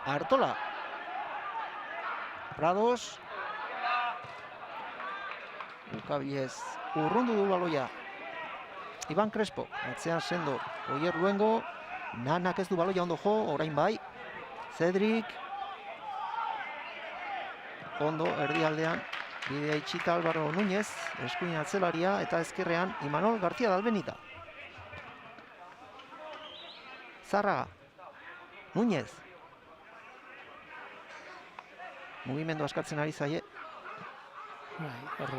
Artola. Prados. Ukabiez urrundu du baloia. Iban Crespo, atzean sendo Oier Luengo. Nanak ez du baloia ondo jo, orain bai. Cedric. Ondo erdialdean. Bidea itxita Álvaro Núñez, eskuin atzelaria, eta ezkerrean Imanol García Dalbenita. Zárraga. Núñez. Mugimendu askatzen ari zaie.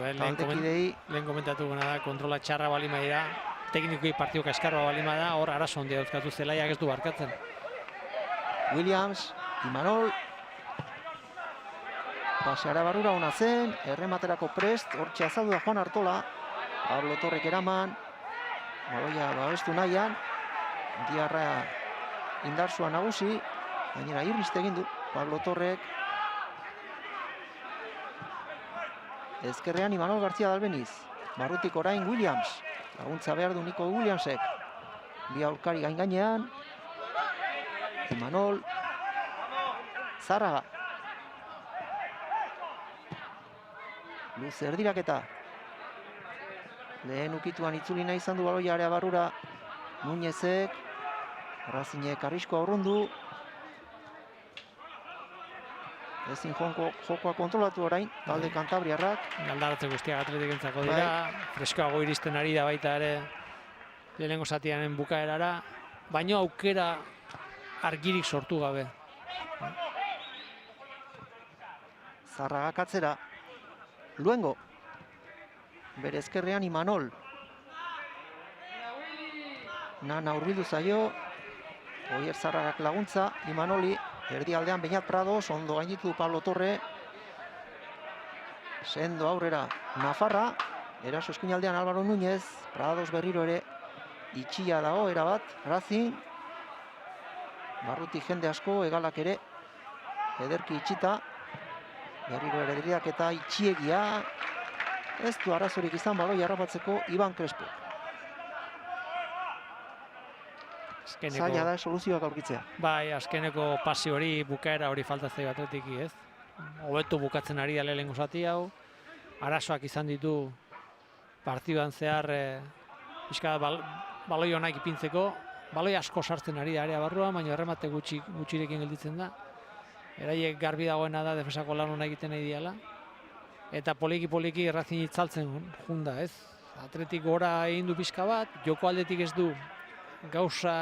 Lehen komentatu gana da, kontrola txarra balima dira, teknikoi partio kaskarra balima da, hor arazo handia dauzkatu zelaiak ez du barkatzen. Williams, Imanol. Paseara barrura ona zen, errematerako prest, hortxe azaldu da Juan Artola. Pablo Torrek eraman, baloia babestu nahian, Diarra indartsua nagusi, gainera irriste egin du Pablo Torrek. Ezkerrean Imanol García Dalbeniz, barrutik orain Williams, laguntza behar du Nico Williamsek. Bi aurkari gainean, Imanol, Zárraga. Luze erdiraketa. Lehen ukituan itzuli nahi izan du baloia area barrura. Núñezek. Razinek arriskoa urrundu. Ezin jokoa kontrolatu orain, talde Kantabriarrak. Aldaratze guztiak Atletikentzako dira. Freskoago iristen ari da baita ere lehenengo zatianen bukaerara. Baino aukera argirik sortu gabe. Zárragak atzera. Luengo. Bere ezkerrean Imanol. Nana hurbildu zaio. Oier Zárragak laguntza. Imanoli. Erdialdean Beñat Prados. Ondo gainditu Pablo Torre. Sendo aurrera Nafarra. Eraso eskuinaldean Álvaro Núñez. Prados berriro ere itxia dago erabat. Razin. Barrutik jende asko. Egalak ere. Ederki itxita. Berriro ere diriak eta itxiegia. Ez du arazorik izan baloi harrapatzeko Iban Crespo. Zaila da soluzioak aurkitzea. Bai, azkeneko pasi hori, bukaera hori faltatzei Atletiki, ez? Hobeto bukatzen ari da lehenengo zati hau. Arazoak izan ditu partiduan zehar baloi honak ipintzeko. Baloi asko sartzen ari da area barruan, baina erremate gutxirekin gelditzen da. Eraiek garbi dagoena da defensako lan hona egiten nahi diala. Eta poliki Errazin itzaltzen junda, ez? Atletik gora egin du pixka bat, joko aldetik ez du gauza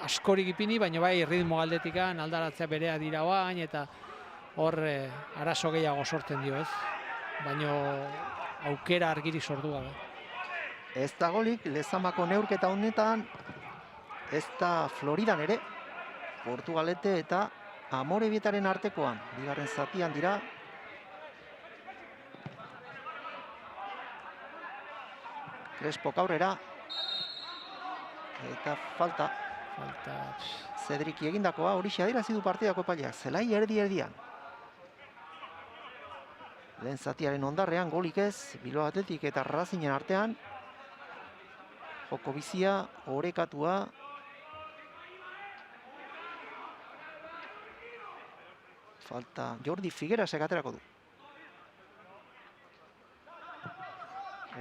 askorik ipini, baina bai ritmo aldetikan aldaratzea berea dira bain, eta hor arazo gehiago sortzen dio, ez? Baina aukera argiri sortu gabe. Ez da golik, Lezamako neurketa honetan, ez da Floridan ere, Portugalete eta Amorebietaren artekoan, bigarren zatian dira. Crespok aurrera, eta falta. Zedriki egindakoa, horixe adierazi du partidako epaileak, zelai erdi-erdian. Lehen zatiaren ondarrean, golik ez, Bilbao Athletic eta Racingen artean. Joko bizia, orekatua. Falta Jordi Figuerasek aterako du.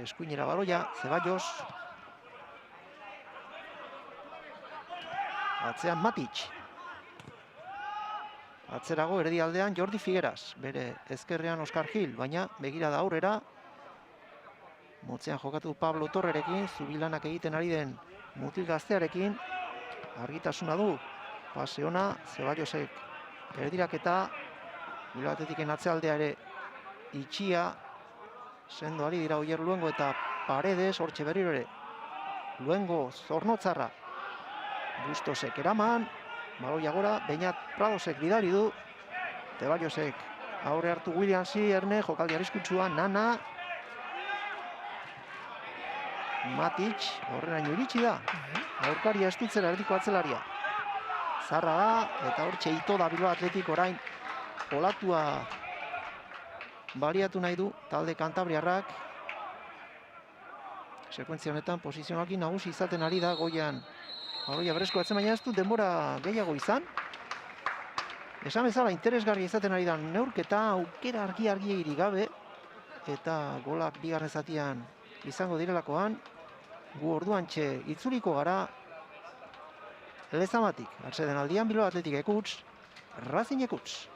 Eskuinera baloia, Zeballos. Atzean Matic. Atzerago erdialdean Jordi Figueras. Bere ezkerrean Oskar Gil, baina begira da aurrera. Motzean jokatu Pablo Torrerekin, zubilanak egiten ari den mutil gaztearekin. Argitasuna du, pase ona, Zeballosek erdiraketa. Bilbao Athleticen atzealdea ere itxia. Sendo ari dira Oier Luengo eta Paredes, hortxe berriro ere. Luengo Zornotzarra. Bustosek eraman, baloia gora, Beñat Pradosek bidali du. Zeballosek aurre hartu Williamsi, Erne, jokaldi arriskutsua, Nana. Matic, horrenaino iritsi da. Aurkaria estutzera erdiko atzelaria. Zarra da, eta hortxe ito da Bilbao Athletic orain. Olatua baliatu nahi du talde kantabriarrak. Sekuentzia honetan posizionalki nagusi izaten ari da goian. Baloia berezko atzen, baina ez du denbora gehiago izan. Esan bezala interesgarria izaten ari da neurketa, aukera argi gabe. Eta golak bigarren zatian izango direlakoan. Gu orduantxe itzuliko gara Lezamatik. Atseden aldian Bilbao Athletic ekuts, Racing ekuts.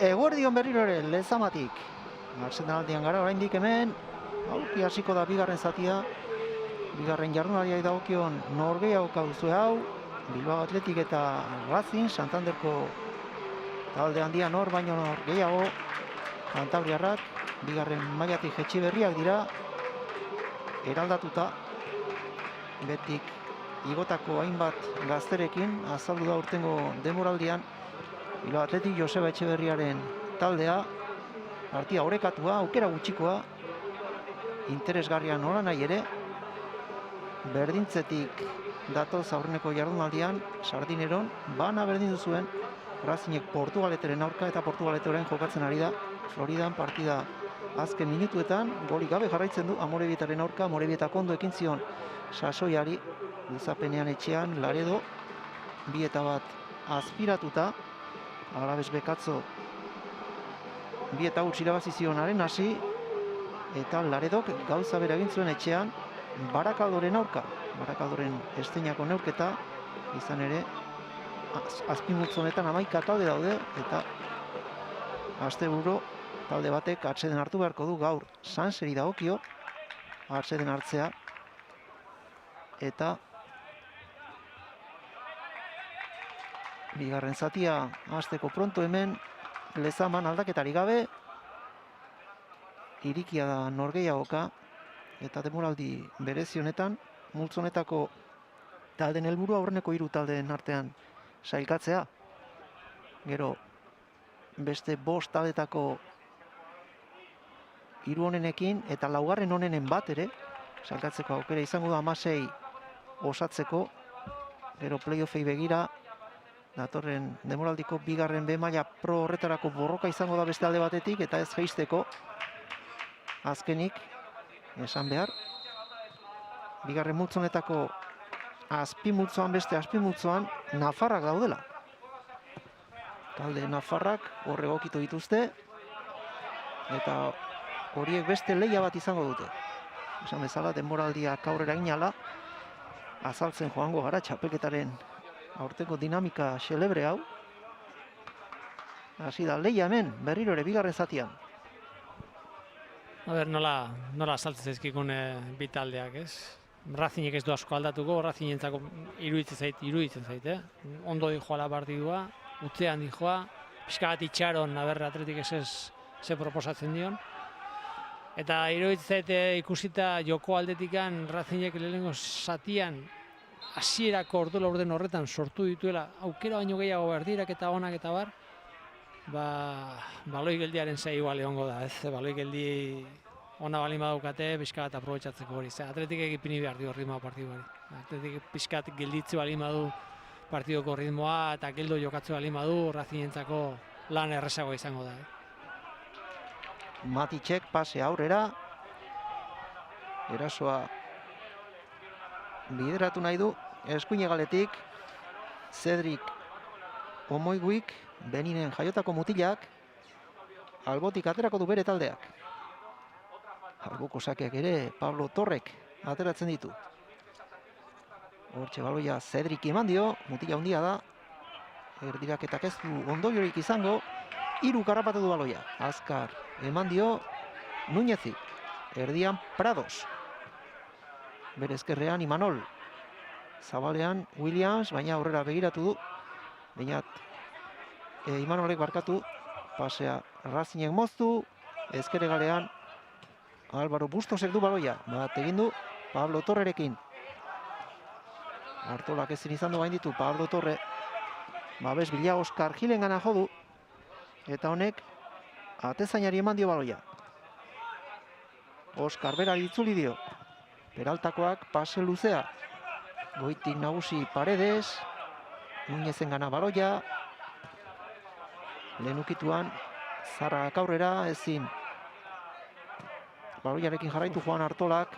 Eguerdion berriro ere Lezamatik. Arsenaldian gara oraindik hemen. Aurki hasiko da bigarren zatia. Bigarren jardunaldiari dagokion norgehiagoka duzue hau. Bilbao Athletic eta Racing, Santanderko talde handia nor baino nor gehiago. Kantabriarrak bigarren mailatik jetxi berriak dira. Eraldatuta betik igotako hainbat gazterekin azaldu da urtengo denboraldian Bilbao Athletic Joseba Etxeberriaren taldea. Partia orekatua, aukera gutxikoa, interesgarria nola nahi ere. Berdintzetik datoz aurreneko jardunaldian, Sardineron, bana berdindu zuen Racingek Portugaleteren aurka eta Portugaleteren jokatzen ari da. Floridan partida azken minutuetan, golik gabe jarraitzen du Amorebietaren aurka, Amorebietak ondo ekin zion sasoiari, luzapenean etxean, Laredo, 2-1 azpiratuta, Alaves Bekatzo 2-1 irabazi zionaren hasi, eta Laredok gauza bera egin zuen etxean Barakaldoren aurka. Barakaldoren esteinako neurketa, izan ere, azpimultzo honetan 11 talde daude, eta asteburu talde batek atseden hartu beharko du gaur Sanseri dagokio, atseden hartzea, eta bigarren zatia hasteko pronto hemen, Lezaman aldaketari gabe, irikia da norgehiagoka, eta demoraldi berezi honetan, multzo honetako taldeen helburua aurreneko 3 taldeen artean sailkatzea. Gero beste 5 taldetako 3 onenekin eta 4. onenen bat ere sailkatzeko aukera izango da 16 osatzeko. Gero playoffei begira datorren demoraldiko bigarren B maila pro horretarako borroka izango da beste alde batetik eta ez jeisteko. Azkenik esan behar, bigarren multzo honetako azpimultzoan beste azpimultzoan Nafarrak daudela. Talde Nafarrak hor egokitu dituzte eta horiek beste lehia bat izango dute. Esan bezala denboraldiak aurrera inala, azaltzen joango gara txapelketaren aurteko dinamika xelebre hau. Hasi da lehia hemen berriro ere bigarren zatian. A ber, nola saltzen zaizkikun bi taldeak, ez? Racingek ez du asko aldatuko, Racingentzako iruditzen zait, Ondo dijoala partidua, utzean dijoa, pixka bat itxaron, Athletic ez ze proposatzen dion. Eta iruditzen zait ikusita joko aldetikan Racingek lehenengo zatian hasierako ordu laurden horretan sortu dituela, aukera baino gehiago berdirak eta onak eta bar, baloi geldiaren zei igual egongo da, ez? Baloi geldi ona balin badaukate, pixka bat aprobetxatzeko hori. Athleticek ipini behar dio ritmoa partidu hori. Athletic pixka bat gelditze balin badu partidoko ritmoa eta geldo jokatze balin badu, Racingentzako lan errezagoa izango da. Maticek pase aurrera, erasoa bideratu nahi du, eskuinegaletik, Cedric Omoiguik, Beninen jaiotako mutilak, albotik aterako du bere taldeak. Alboko sakeak ere Pablo Torrek ateratzen ditu. Hortxe baloia Cedric eman dio, mutila handia da, erdiraketak ez du ondoriorik izango, 3 karrapatu du baloia. Azkar eman dio Núñezi, erdian Prados. Bere ezkerrean Imanol. Zabalean Williams, baina aurrera begiratu du. Bainat Imanolek barkatu, pasea Racingek moztu, ezkerregalean Álvaro Bustosek du baloia. Bat egin du Pablo Torrerekin. Artolak ezin izan du bain ditu Pablo Torre. Babes bila Oskar Gilen gana jodu. Eta honek atezainari eman dio baloia. Oskar berari itzuli dio. Peraltakoak pase luzea. Goitik nagusi Paredes. Núñezen gana baloia. Lehenukituan Zarrak aurrera ezin. Baloiarekin jarraitu Juan Artolak.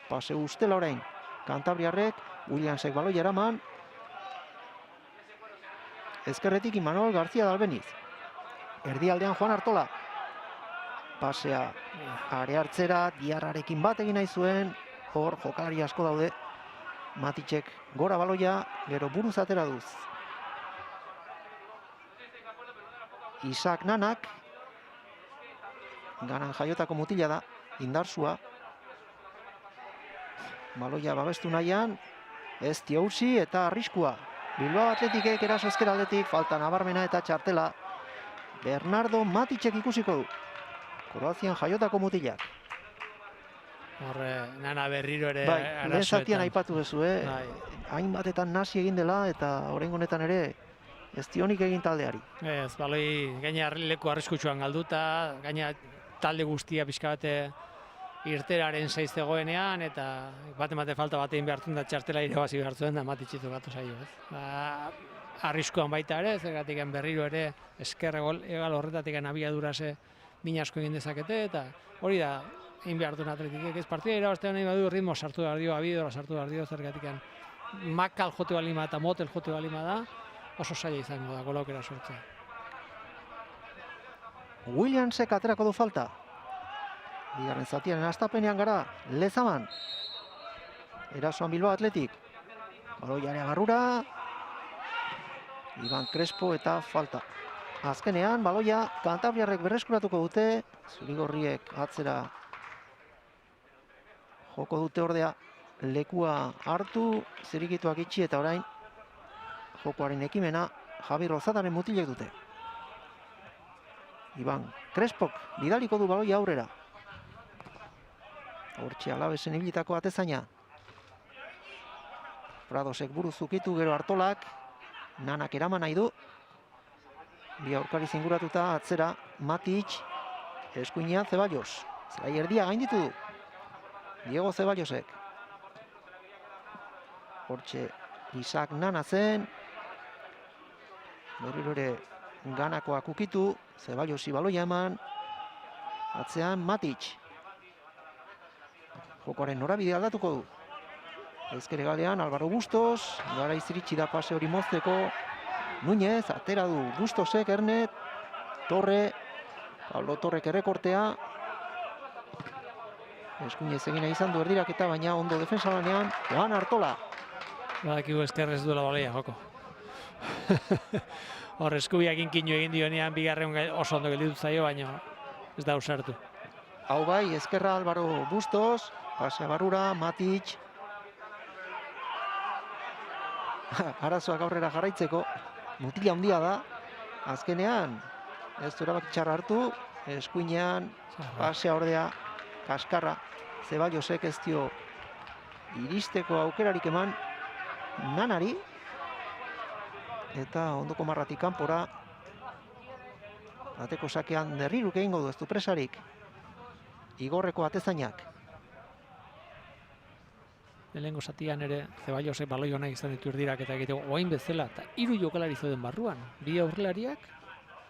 Pase ustela orain. Kantabriarrek, Williamsek baloia eraman. Ezkerretik Imanol García Dalbeniz. Erdialdean Juan Artola. Pasea are hartzera, Diarrarekin bat egin nahi zuen. Hor jokalari asko daude. Maticek gora baloia, gero buruz atera duz. Isak Nanak. Ganan jaiotako mutila da, indarsua. Baloia babestu nahian, ez Tiaursi eta arriskua. Bilbao Atletikek eraso ezker aldetik, falta nabarmena eta txartela. Bernardo Matitxek ikusiko du. Kroazian jaiotako mutilak. Horre, Nana berriro ere Bai, lehen zatian aipatu bezu, Bai. hainbatetan nasi egin dela eta oraingo honetan ere ez dionik egin taldeari. Ez, baloi gaina leku arriskutsuan galduta, gaina talde guztia pixka bate irteraren saiz zegoenean, eta bate falta batein behartzen da txartela irabazi behartzen da Matitxitu gatu zaio, ez. Arriskuan baita ere, zergatik berriro ere esker egal horretatik abiadurase min asko egin dezakete, eta hori da egin behar duen Atletikek, ez partida irabaztean nahi badu ritmo sartu behar dio, abidora sartu behar dio, zergatik makal jote balima eta motel jote balima da, oso zaila izango da, golaukera sortzea. Williamsek aterako du falta. Bigarren zatiaren hastapenean gara, Lezaman. Erasoan Bilbao Atletik. Baloiarea barrura. Iban Crespo eta falta. Azkenean, baloia Kantabriarrek berreskuratuko dute. Zurigorriek atzera joko dute ordea. Lekua hartu, zirikituak itxi eta orain jokoaren ekimena Javi Rozadaren mutilek dute. Iban Crespok bidaliko du baloia aurrera. Hortxe Alabesen ibilitako atezaina. Pradosek buruz ukitu, gero Artolak. Nanak eraman nahi du. Bi aurkari zinguratuta atzera Matic. Eskuinean Zeballos. Zelai erdia gainditu du. Diego Zeballosek. Hortxe Isak Nana zen. Berriro ere Ganakoak ukitu. Zeballosi baloia eman. Atzean Matic. Jokoaren norabide aldatuko du. Ezker galean Alvaro Bustos, gara iziritsi da pase hori mozteko. Núñez, atera du Bustosek, Ernet, Torre, Pablo Torrek errekortea. Eskuinez egina izan du erdiraketa, baina ondo defensa lanean, Joan Artola. Badakigu Ezker ez duela baloia joko. Hor eskubiak inkinu egin dionean bigarren oso ondo gelditu zaio, baina ez da usartu. Hau bai, ezkerra Alvaro Bustos, pasea barrura, Matic. Arazoak aurrera jarraitzeko, mutila handia da. Azkenean, ez du erabaki txarra hartu, eskuinean, pasea ordea, kaskarra. Zeballosek ez dio iristeko aukerarik eman Nanari. Eta ondoko marratik kanpora, ateko sakean derriruk egingo du, ez du presarik. Igorreko atezainak. Lehenengo zatian ere Zeballosek baloi honak izan ditu erdirak eta egiteko oain bezala, eta 3 jokalari zoden barruan. 2 aurrelariak,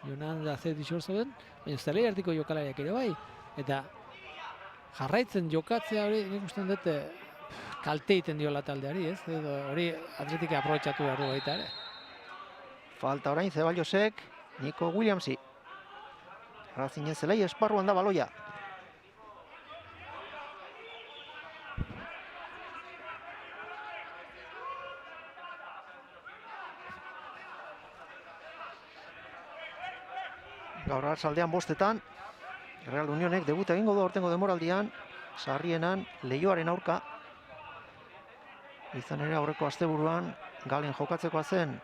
Jonan da Zed izor zoden, baina zelai artiko jokalariak ere bai. Eta jarraitzen jokatzea hori nik usten dut kalte egiten diola taldeari, ez? Edo hori Atletik aprobetxatu behar du baita ere. Falta orain Zeballosek, Nico Williamsi. Racingen zelai esparruan da baloia. Gaur arratsaldean 5:00 Real Unionek debuta egingo du aurtengo demoraldian, Sarrienan Leioaren aurka. Izan ere aurreko asteburuan Galen jokatzekoa zen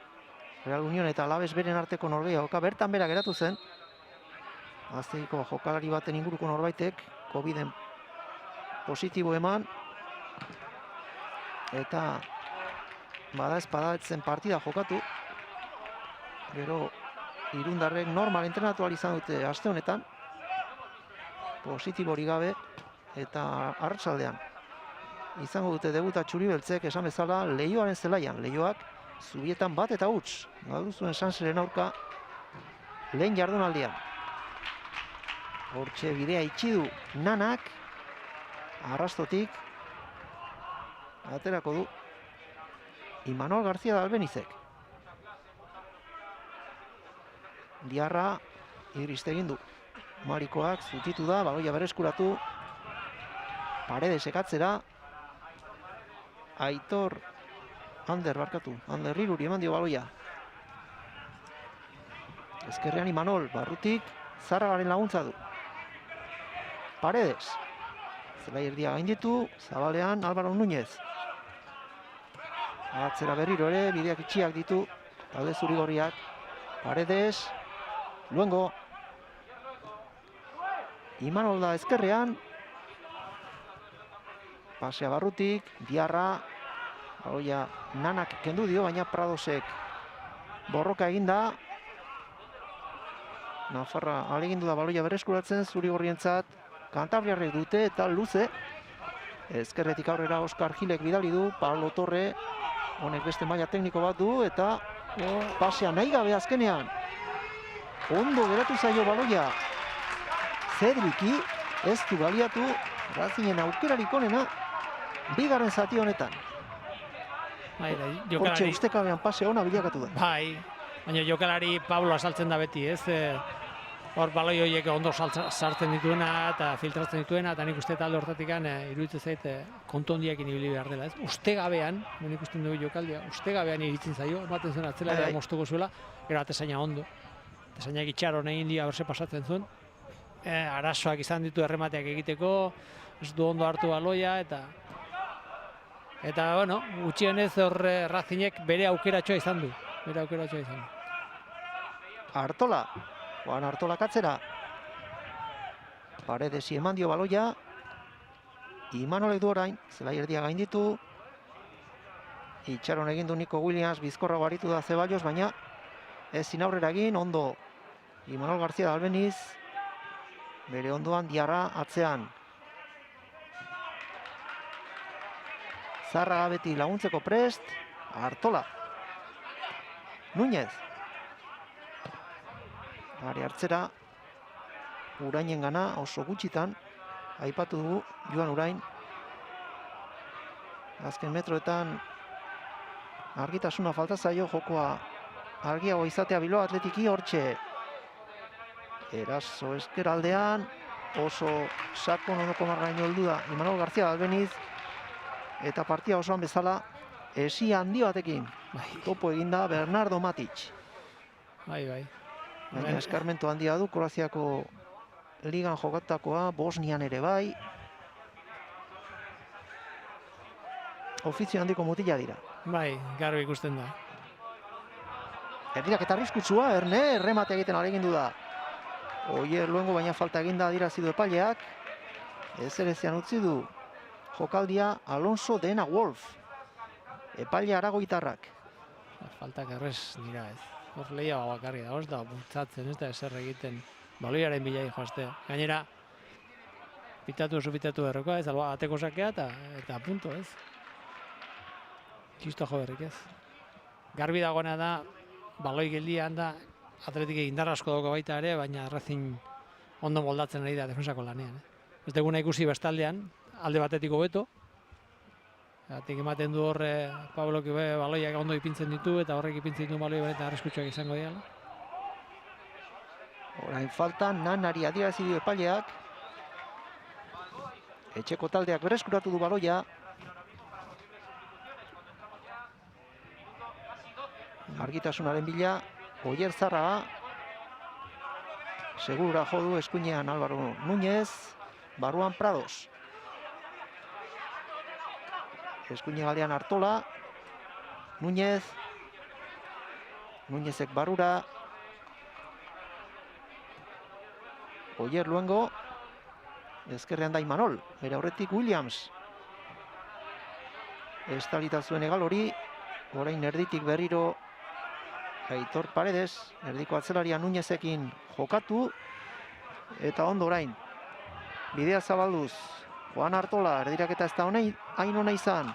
Real Union eta Alaves beren arteko norgehiagoka bertan bera geratu zen. Azteiko jokalari baten inguruko norbaitek Coviden positibo eman eta bada espada etzen partida jokatu. Gero Irundarrek normal entrenatu ahal izan dute aste honetan. Positibo hori gabe eta arratsaldean izango dute debuta txuri-beltzek esan bezala Leioaren zelaian. Leioak zubietan 1-0 galdu zuen Sanseren aurka lehen jardunaldian. Hortxe bidea itxi du Nanak, arrastotik aterako du Imanol García da Albenizek. Diarra iriste egin du. Marikoak zutitu da, baloia bereskuratu. Paredesek atzera. Aitor Ander Iruri eman dio baloia. Ezkerrean Imanol, barrutik Zarragaren laguntza du. Paredes. Zelai erdia gainditu, zabalean Álvaro Núñez. Atzera berriro ere, bideak itxiak ditu, talde zurigorriak. Paredes, Luengo. Imanol da ezkerrean. Pasea barrutik, Diarra. Baloia Nanak kendu dio, baina Pradosek borroka eginda. Nafarra alegindu da baloia bereskuratzen zurigorrientzat. Kantabriarrek dute eta luze. Ezkerretik aurrera Oskar Gilek bidali du, Pablo Torre. Honek beste maila tekniko bat du eta pasea nahi gabe azkenean. Ondo geratu zaio baloia. Zedriki ez du baliatu Racingen aukerarik onena bigarren zati honetan. Hortxe ustekabean pase ona bilakatu da. Bai, baina jokalari Pablo asaltzen da beti, ez? Hor baloi horiek ondo sartzen dituena eta filtratzen dituena, eta nik uste talde hortatik iruditzen zait kontu hondiakin ibili behar dela, ez? Ustegabean, nik ikusten dugu jokaldia, ustegabean iritzen zaio, ematen zuen atzela moztuko zuela, gero atezaina ondo. Atezainak itxaron egin dia berse pasatzen zuen. Arazoak izan ditu erremateak egiteko, ez du ondo hartu baloia, eta bueno, gutxienez hor Racingek bere aukeratxoa izan du. Artola. Juan Artola katzera. Paredesi eman dio baloia. Imanolek du orain, zelai erdia gainditu. Itxaron egin du Nico Williams, bizkorrago aritu da Zeballos, baina ezin aurrera egin, ondo. Imanol García de Albeniz. Bere ondoan Diarra atzean. Zarraga beti laguntzeko prest. Artola. Núñez. Ari hartzera, Urainen gana oso gutxitan, aipatu dugu Joan Urain. Azken metroetan argitasuna falta zaio, jokoa argiago izatea Bilbao Atletiki. Hortxe eraso eskeraldean, oso sakon ondoko margaino heldu da Imanol García de Albeniz, eta partia osoan bezala esi handi batekin topo eginda Bernardo Matic. Bai. Baina eskarmentu handia du, Kroaziako ligan jokatakoa, Bosnian ere bai. Ofizio handiko mutila dira. Bai, garbi ikusten da. Erdirak eta arriskutsua, Erne, erremate egiten alegindu da. Oier Luengo, baina falta eginda adierazi du epaileak. Ezerezean utzi du jokaldia Alonso Dena Wolf. Epaile aragoitarrak. Faltak errez dira ez. Hor lehia bakarri da, da bultzatzen, ez da ezer egiten baloiaren bilai joaztea. Gainera, pitatu errokoa ez, alba ateko sakea eta punto ez. Kisto jo berrik ez. Garbi dagoena da, baloi geldian da, Atletik indar asko dago baita ere, baina Racing ondo moldatzen ari da defensako lanean. Ez duguna ikusi bestaldean, alde batetik hobeto. Atik ematen du horre Pablo baloiak ondo ipintzen ditu eta horrek ipintzen ditu baloi beretan arriskutsuak izango diala. Orain faltan Nanari adierazi dio epaileak. Etxeko taldeak bereskuratu du baloia. Argitasunaren bila, Oier Zarraga. Segura jo du eskuinean Álvaro Núñez, barruan Prados. Eskuine galdean Artola, Núñez, Núñezek barrura, Oier Luengo, ezkerrean da Imanol, bere aurretik Williams. Estalita zuen egal hori, orain erditik berriro Aitor Paredes, erdiko atzelaria Núñezekin jokatu, eta ondo orain. Bidea zabalduz, Juan Artola, erdiraketa ez da hain ona izan,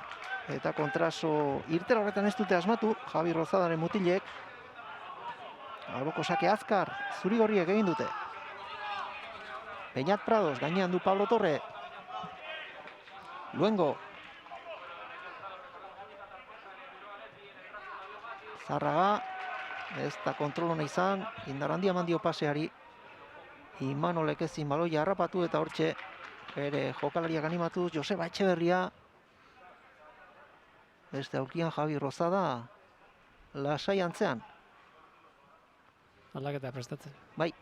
eta kontraso irtera horretan ez dute asmatu, Javi Rozadaren mutilek. Alboko sake azkar, zurigorriek egin dute. Beñat Prados, gainean du Pablo Torre. Luengo. Zarraga, ez da kontrol hona izan, indar handia eman dio paseari. Imanolek ezin baloia harrapatu eta hortxe bere jokalariak animatuz, Joseba Etxeberria. Beste aurkian Javi Rozada lasai antzean. aldaketa prestatzen. Bai.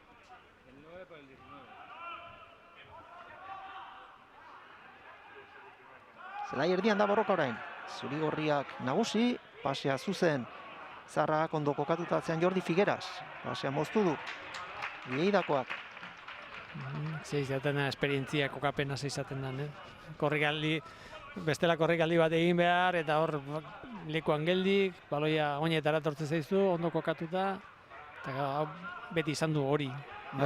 Zelai erdian da borroka orain. Zurigorriak nagusi, pasea zuzen. Zarrak ondo kokatuta atzean Jordi Figueras. Pasea moztu du. Bieidakoak. Zeizaten da, esperientzia kokapena zeizaten da, korrikaldi, bestela korrikaldi bat egin behar, eta hor lekuan geldik, baloia oinetara tortzen zaizu, ondo kokatuta, eta beti izan du hori.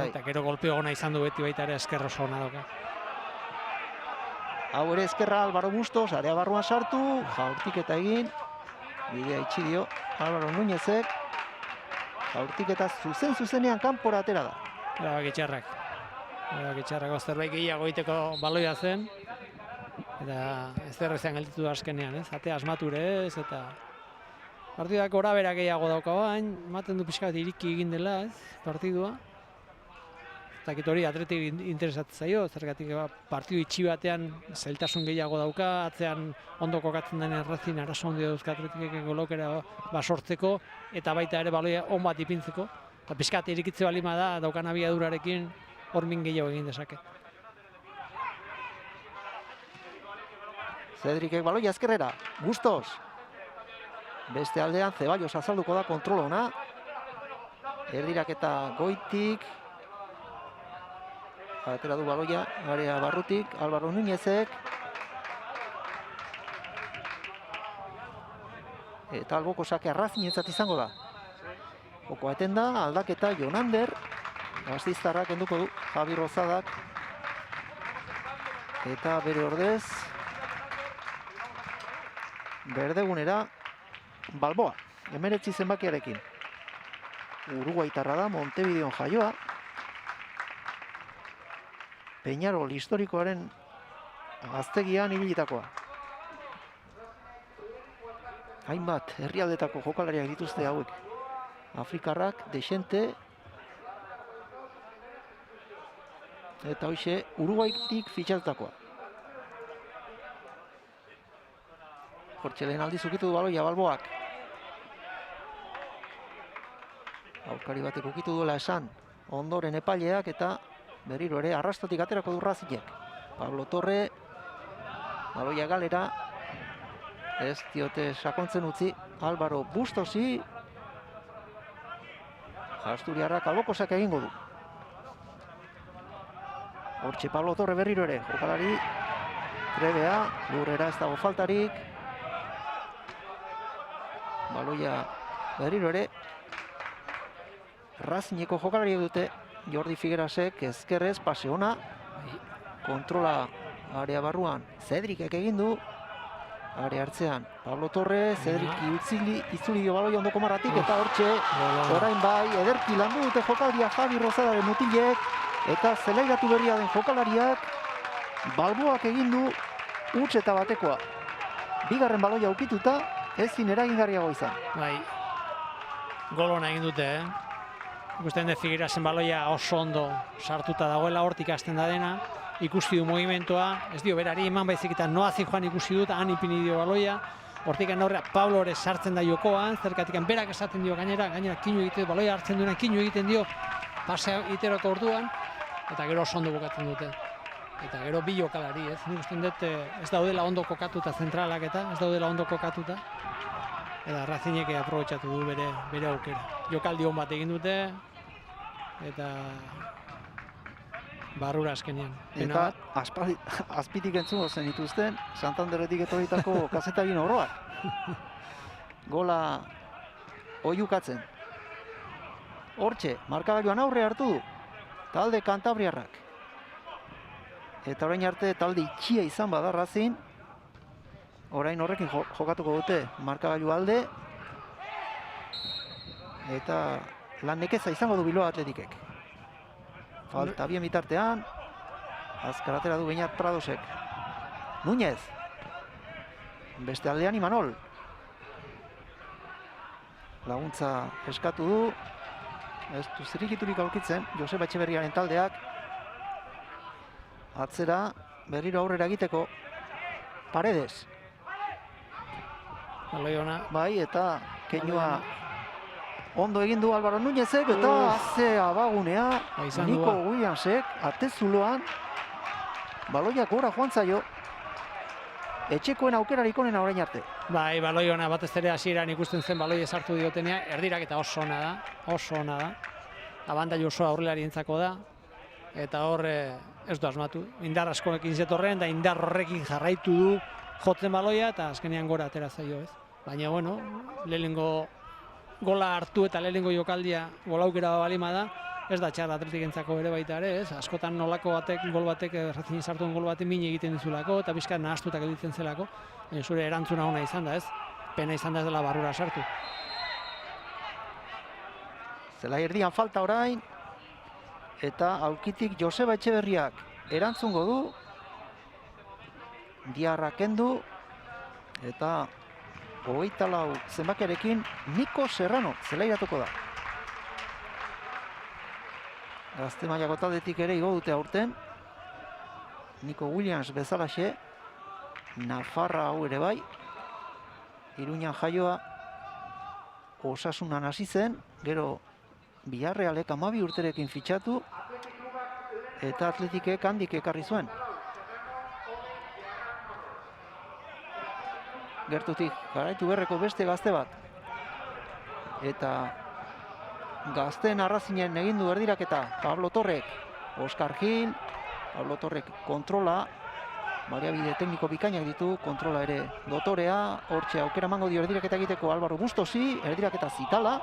Eta gero golpeo gona izan du beti baita ere esker oso hona dauka. Hau ere eskerra Álvaro Bustos, area barruan sartu, jaurtiketa egin, bidea itxi dio Álvaro Núñezek, jaurtiketa zuzenean kanpora atera da. Erabakitxarrak zerbait gehiago egiteko baloia zen, eta ez derrezean gelditu da azkenean, atea asmature ez, eta partidak gorabera gehiago dauka bain, ematen du pixka bat iriki egin dela, partidua. Eta hori Atletik interesatzen zaio, zergatik partidu itxi batean zailtasun gehiago dauka, atzean ondo kokatzen den Racing arazo handia dauzka Atletikek golokera basortzeko, eta baita ere baloia on bat ipintzeko. Eta pixka bat irikitze balima da, daukan abiadurarekin hormin gehiago egin dezake. Cedricek baloia ezkerrera, Bustos. Beste aldean Zeballos azalduko da kontrol ona. Erdiraketa goitik. Atera du baloia, area barrutik, Álvaro Núñezek. Eta alboko sakea Racingentzat izango da. Joko eten da, aldaketa Jonander. Gasteiztarrak kenduko du, Javi Rozadak. Eta bere ordez, berdegunera, Balboa, 19 zenbakiarekin. Uruguaitarra da, Montevideon jaioa. Peñarol historikoaren gaztegian ibilitakoa. Hainbat, herrialdetako jokalariak dituzte hauek. Afrikarrak, Dexente, eta hoxe Uruguaitik fitxatutakoa. Hortxe lehen aldiz ukitu du baloia Balboak. Aurkari batek ukitu duela esan, ondoren epaileak eta berriro ere arrastotik aterako du Racingek. Pablo Torre, baloia galera, ez diote sakontzen utzi, Álvaro Bustosi, Asturiarrak albokosak egingo du. Hortxe Pablo Torre berriro ere, jokalari trebea, lurrera ez dago faltarik. Baloia berriro ere, Racingeko jokalariak dute, Jordi Figuerasek ezkerrez pase ona, kontrola area barruan, Cedricek egin du, area hartzean, Pablo Torre, Cedric itzuli dio baloia ondoko marratik, eta hortxe, orain bai, ederki landu dute jokalia Javi Rozadaren mutilek, eta zelairatu berria den jokalariak, Balboak egin du, huts eta batekoa. Bigarren baloia ukituta, ezin eragingarriago izan. Bai, gol hona egin dute, Ikusten dut Figuerasen baloia oso ondo sartuta dagoela, hortik hasten da dena, ikusi du mugimentua, ez dio berari eman baizik eta noazik joan ikusi dut, han ipini dio baloia, hortik aurrea Pablo ere sartzen da jokoan, zergatik berak esaten dio gainera kinu egiten, baloia hartzen duena kinu egiten dio, pasea iterako orduan, eta gero oso ondo bukatzen dute. Eta gero bi jokalari, ez? Nik usten dut ez daudela ondo kokatuta zentralak eta, ez daudela ondo kokatuta. Eta Racingek aprobetxatu du bere aukera. Jokaldi hon bat egin dute, eta barrura azkenean. Eta azpitik entzungo zen dituzten, Santanderretik etorritako kazetagin oroak. Gola oiukatzen. Hortxe, markagailuan aurre hartu du, talde Kantabriarrak. Eta orain arte talde itxia izan bada Racing, orain horrekin jokatuko dute markagailu alde, eta lan nekeza izango du Bilbao Atletikek. Falta bien bitartean, azkaratera du Beñat Pradosek. Núñez, beste aldean Imanol. Laguntza eskatu du, ez du zirikiturik aurkitzen, Joseba Etxeberriaren taldeak. Atzera, berriro aurrera egiteko, Paredes. Baloiona. Bai, eta keinua Ondo egin du Álvaro Núñezek eta ze abagunea Nico Williamsek atezuloan baloiak gora joan zaio. Etxekoen aukerarik onena orain arte. Bai, baloi ona batez ere hasieran ikusten zen baloi sartu diotenea, erdirak eta oso ona da. Abantaila osoa aurrelarientzako da. Eta hor ez du asmatu. Indar askoekin zetorren da indar horrekin jarraitu du jotzen baloia eta azkenean gora atera zaio, ez. Baina bueno, lehenengo gola hartu eta lehenengo jokaldia gol aukera balima da. Ez da txar Atletikentzako ere baita ere, ez? Askotan nolako gol batek Racingen sartuen gol batek min egiten dizulako eta pixka nahastuta gelditzen zelako. Baina zure erantzuna ona izan da, ez? Pena izan da ez dela barrura sartu. Zelai erdian falta orain eta aulkitik Joseba Etxeberriak erantzungo du. Diarra kendu eta 24 zenbakiarekin Nico Serrano zelairatuko da. Gazte mailako taldetik ere igo dute aurten. Nico Williams bezalaxe. Nafarra hau ere bai. Iruñan jaioa Osasunan hasi zen. Gero Villarrealek 12 urterekin fitxatu. Eta Atletikek handik ekarri zuen. Gertutik jarraitu berreko beste gazte bat. Eta gazteen arrazinen egin du erdiraketa Pablo Torrek, Oscar Gil, Pablo Torrek kontrola, baliabide tekniko bikainak ditu, kontrola ere dotorea, hortxe aukera emango dio erdiraketa egiteko Álvaro Bustosi, erdiraketa zitala,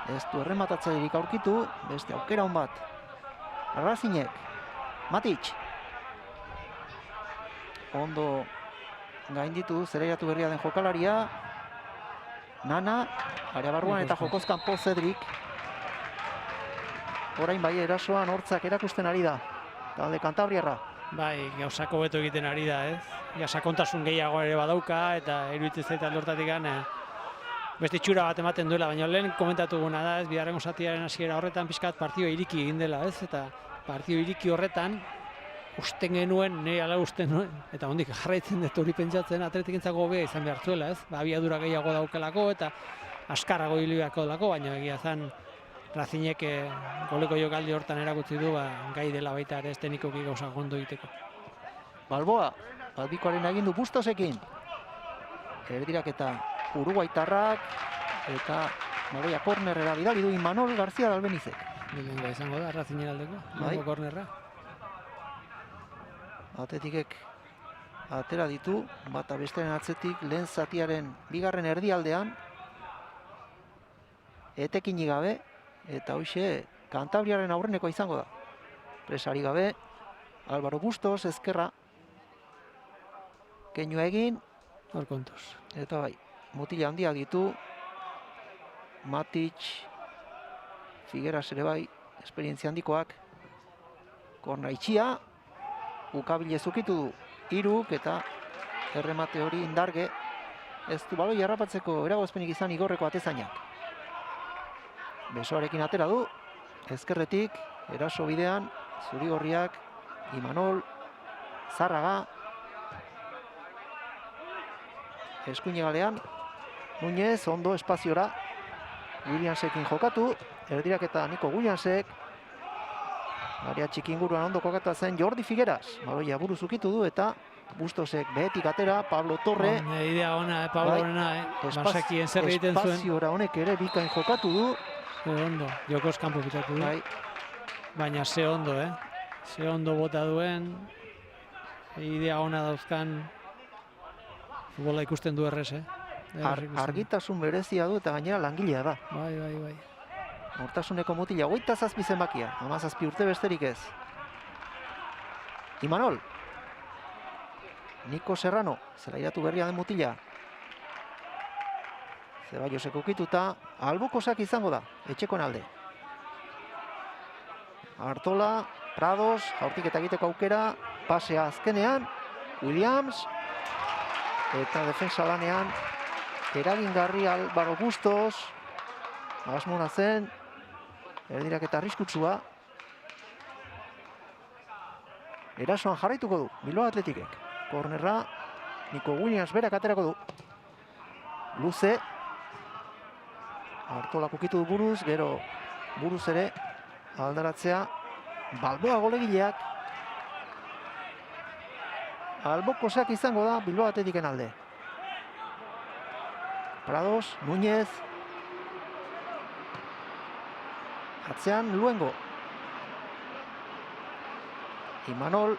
ez du errematatzailerik aurkitu, beste aukera hon bat. Arrazinek, Matic, ondo gainditu, zelairatu berria den jokalaria, Nana, area barruan eta jokozkan Po Cedric. Orain bai erasoan hortzak erakusten ari da. Talde Kantabriarra. Bai, gauzako beto egiten ari da, ez? Ja, sakontasun gehiago ere badauka eta iruditzen zait alde hortatik beste itxura bat ematen duela, baina lehen komentatu guna da, ez? Bigarrengo zatiaren hasiera horretan pixkat partio iriki egin dela, ez? Eta partio iriki horretan usten genuen, nire ala usten nuen, eta hondik jarraitzen dut hori pentsatzen Atletikentzako hobea izan behar zuela, ez? Abiadura gehiago daukelako eta askarrago hiliako delako, baina egia zen Razinek goleko jokaldi hortan erakutsi du gai dela baita ere ez tenikoki gauza gondo egiteko. Balboa, Albikoaren agindu Bustosekin. Erdiraketa uruguaitarrak eta Magoia kornerrera bidali du Imanol García Dalbenizek. Bilenga izango da Razinen aldeko, bai. Kornerra. Atletikek atera ditu, bata besteren atzetik lehen zatiaren bigarren erdialdean. Etekinik gabe, eta hoxe Kantabriaren aurreneko izango da. Presari gabe, Álvaro Bustos, ezkerra. Keinu egin. Hor kontuz. Eta bai, mutila handiak ditu. Matic, Figueras ere bai, esperientzia handikoak. Korna itxia, ukabile zukitu du Iruk eta erremate hori Indarge. Ez du baloi harrapatzeko eragozpenik izan Igorreko atezainak. Besoarekin atera du, ezkerretik, eraso bidean, Zurigorriak, Imanol, Zárraga. Eskuinegalean, Núñez ondo espaziora, Williamsekin jokatu, erdiraketa Nico Williamsek, area txiki inguruan ondo kokatu zen Jordi Figueras, baloia buruz ukitu du eta Bustosek behetik atera, Pablo Torre. Idea ona, Pablo Torrena, Basakien zer egiten zuen. Espaziora honek ere bikain jokatu du. Ondo, jokoz kanpo pitatu du. Bai. Baina ze ondo, Ze ondo bota duen, idea ona dauzkan, futbola ikusten du errez, Argitasun berezia du eta gainera langilea da. Bai. Hortasuneko mutila, 27 zenbakia, 17 urte besterik ez. Imanol. Nico Serrano, zelairatu berria den mutila. Zebaiosek ukituta, Albukosak izango da, etxekoen alde. Artola, Prados, jaurtik eta egiteko aukera, pasea azkenean, Williams, eta defensa lanean, eragingarri Álvaro Bustos, asmona zen, erdiraketa arriskutsua. Erasoan jarraituko du, Bilbao Atletikek. Kornerra, Nico Williams berak aterako du. Luze. Artolak ukitu du buruz, gero buruz ere aldaratzea Balboa golegileak. Albokosak izango da Bilbao Atletiken alde. Prados, Núñez. Atzean Luengo. Imanol.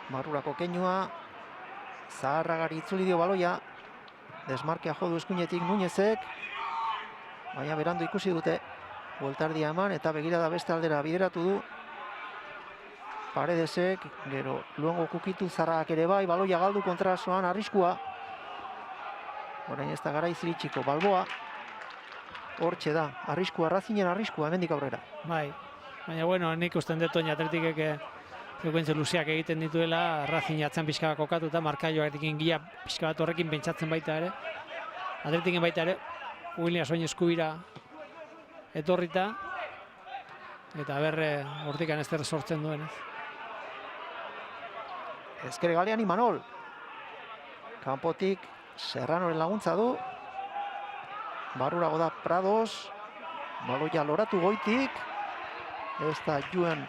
Barrurako keinua. Zaharragari itzuli dio baloia. Desmarkea jo du eskuinetik Núñezek. Baina berandu ikusi dute. Bueltardia eman eta begirada beste aldera bideratu du. Paredesek, gero Luengo kukitu, Zarragak ere bai, baloia galdu kontrasoan, arriskua. Orain ez da garaiz iritsiko, Balboa. Hortxe da, arriskua, Racingen arriskua, hemendik aurrera. Bai, baina bueno, nik usten dut oin Atletikek frekuentze luzeak egiten dituela, Racing atzean pixka bat kokatuta, markaioarekin gila pixka bat horrekin pentsatzen baita ere. Atletiken baita ere, Williams oin eskubira etorrita, eta berre hortikan ez der sortzen duen, ez. Ezker galean Imanol. Kanpotik Serranoren laguntza du. Barrurago da Prados. Baloia loratu goitik. Ez da Juen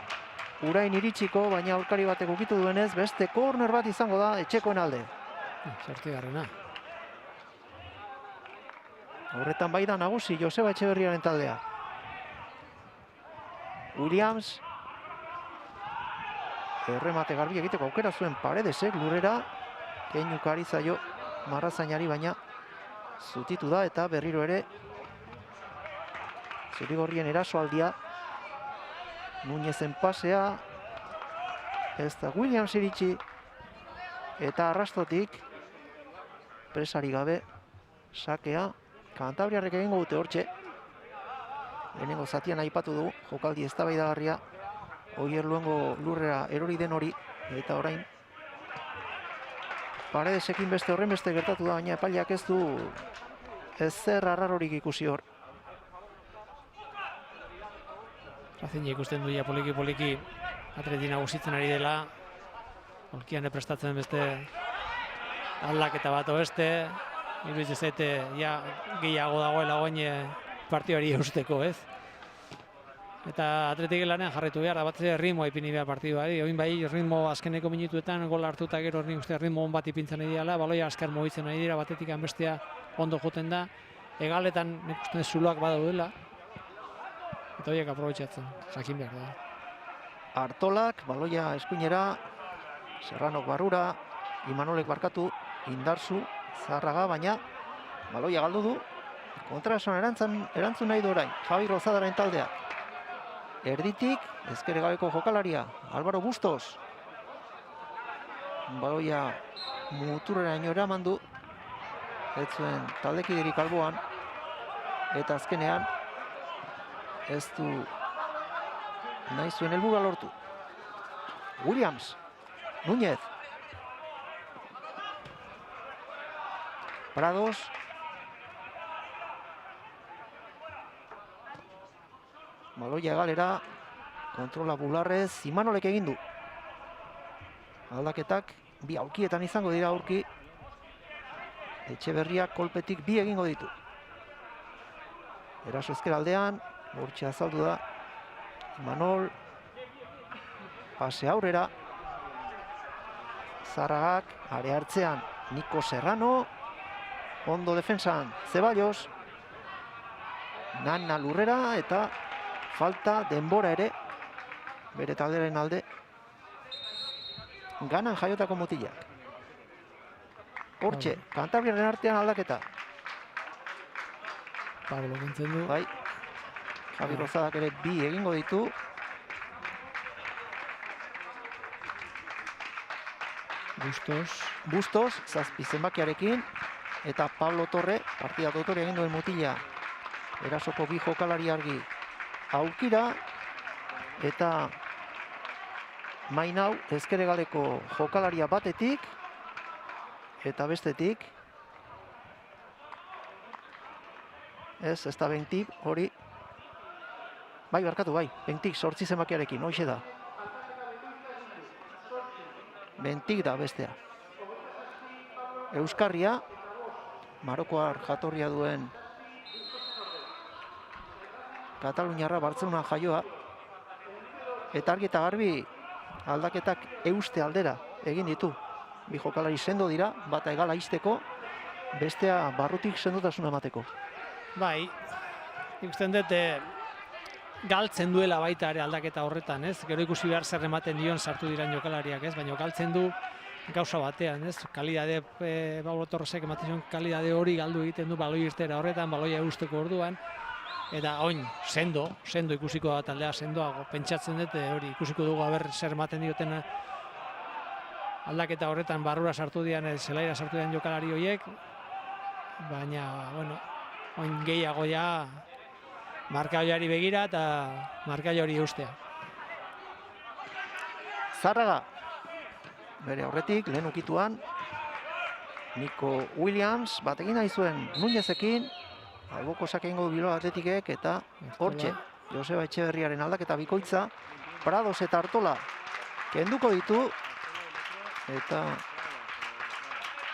Urain iritsiko, baina aurkari batek ukitu duenez, beste korner bat izango da etxekoen alde. Zortzigarrena. Horretan bai da nagusi Joseba Etxeberriaren taldea. Williams. Erremate garbi egiteko aukera zuen Paredesek lurrera. Keinu Karizaio Marrazainari, baina zutitu da eta berriro ere zurigorrien erasoaldia. Núñezen pasea. Ez da Williams iritsi. Eta arrastotik presari gabe sakea. Kantabriarrek egingo dute hortxe. Lehenengo zatian aipatu du, jokaldi eztabaidagarria. Oier Luengo lurrera erori den hori. Eta orain Paredesekin beste horren beste gertatu da, baina epaileak ez du ezer arrarorik ikusi hor. Racing ikusten du ja poliki Atleti nagusitzen ari dela. Olkian prestatzen beste aldaketa bat oeste. Iruditzen zaite ja gehiago dagoela oin partidari eusteko, ez? Eta Atletik lanean jarraitu behar, batze ritmoa ipini behar partiduari. Oin bai ritmo azkeneko minutuetan gol hartuta gero nik uste ritmo on bat ipintzen ari dela, baloia askar mugitzen ari dira, batetik bestea ondo joten da. Egaletan nik uste zuloak badaudela. Eta horiek aprobetxatzen, jakin behar da. Artolak, baloia eskuinera, Serranok barrura, Imanolek barkatu, Indarzu, Zarraga, baina baloia galdu du. Kontraesan erantzun nahi du orain, Javi Rozadaren taldea. Erditik, ezker gabeko jokalaria, Álvaro Bustos. Baloia muturreraino eraman du. Ez zuen taldekiderik alboan. Eta azkenean, ez du nahi zuen helburua lortu. Williams, Núñez. Prados. Baloia galera, kontrola Bularrez, Imanolek egin du. Aldaketak bi aukietan izango dira aurki. Etxeberriak kolpetik bi egingo ditu. Eraso ezker aldean, hortxe azaldu da. Imanol. Pase aurrera. Zarragak, are hartzean, Niko Serrano. Ondo defensan, Zeballos. Nana lurrera eta falta denbora ere. Bere talderen alde. Ganan jaiotako mutilak. Hortxe, Kantabriaren artean aldaketa. Pablo gintzen du. Bai, Javi Rozadak ere bi egingo ditu. Bustos, zazpi zenbakiarekin. Eta Pablo Torre, partida dotore egin duen mutila. Erasoko bi jokalari argi aukira. Eta Mainau, ezkeregaleko jokalaria batetik. Eta bestetik. Ez da Bentik, hori. Bai, barkatu, bai. Bentik, 8 zenbakiarekin, hoxe da. Bentik da bestea. Euskarria, Marokoar jatorria duen Kataluniarra, Bartzelona jaioa. Eta argi eta garbi aldaketak euste aldera egin ditu. Bi jokalari sendo dira, bata egala izteko, bestea barrutik sendotasuna emateko. Bai, ikusten dut galtzen duela baita ere aldaketa horretan, ez? Gero ikusi behar zer ematen dion sartu diran jokalariak, ez? Baina galtzen du gauza batean, ez? Kalidade, Pablo Torresek ematen zion kalidade hori galdu egiten du baloi irtera horretan, baloia eusteko orduan. Eta oin, sendo ikusiko da taldea sendoago. Pentsatzen dut hori ikusiko dugu aber zer ematen dioten aldaketa horretan barrura sartu dian, zelaira sartu dian jokalari horiek. Baina, bueno, oin gehiago ja markailari begira eta markailari eustea. Zárraga, bere aurretik, lehen ukituan, Nico Williams, batekin nahi zuen Núñezekin, alboko sakengo du Bilbao Atletikek, eta hortxe, Joseba Etxeberriaren aldaketa bikoitza, Prados eta Artola kenduko ditu, eta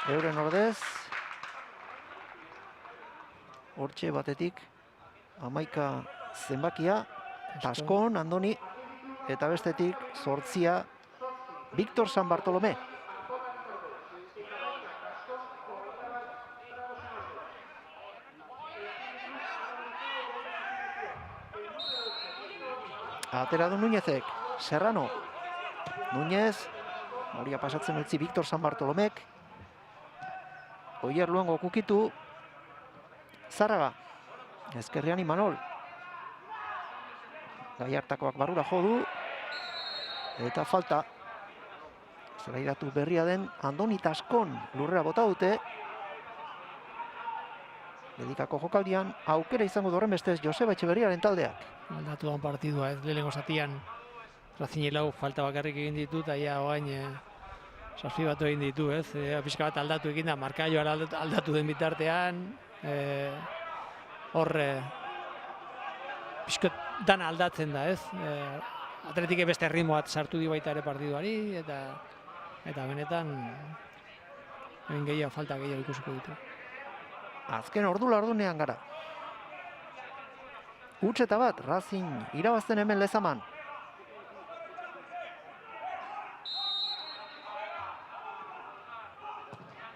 euren ordez, hortxe batetik, 11 zenbakia, Taskon, Andoni, eta bestetik 8 Víctor San Bartolomé. Atera du Núñezek, Serrano, Núñez, horia pasatzen utzi Víctor San Bartolomek, Oier Luengo kukitu, Zárraga, ezkerrean Imanol, Gaiartakoak barrura jo du, eta falta, zelairatu berria den Andoni Taskon lurrera bota dute, Dedikako jokaldian aukera izango du horrenbestez Joseba Etxeberriaren taldeak. Aldatu dan partidua, ez lehenengo zatian Racing lau falta bakarrik egin ditu, eta ja oain saspi batu egin ditu, ez? Pixka bat aldatu egin da, markaioa aldatu den bitartean, hor pixka dana aldatzen da, ez? Atletik beste ritmo bat sartu di baita ere partiduari, eta benetan egin gehiago, falta gehiago ikusiko ditu. Azken ordunean gara. Huts eta bat, Racing irabazten hemen Lezaman.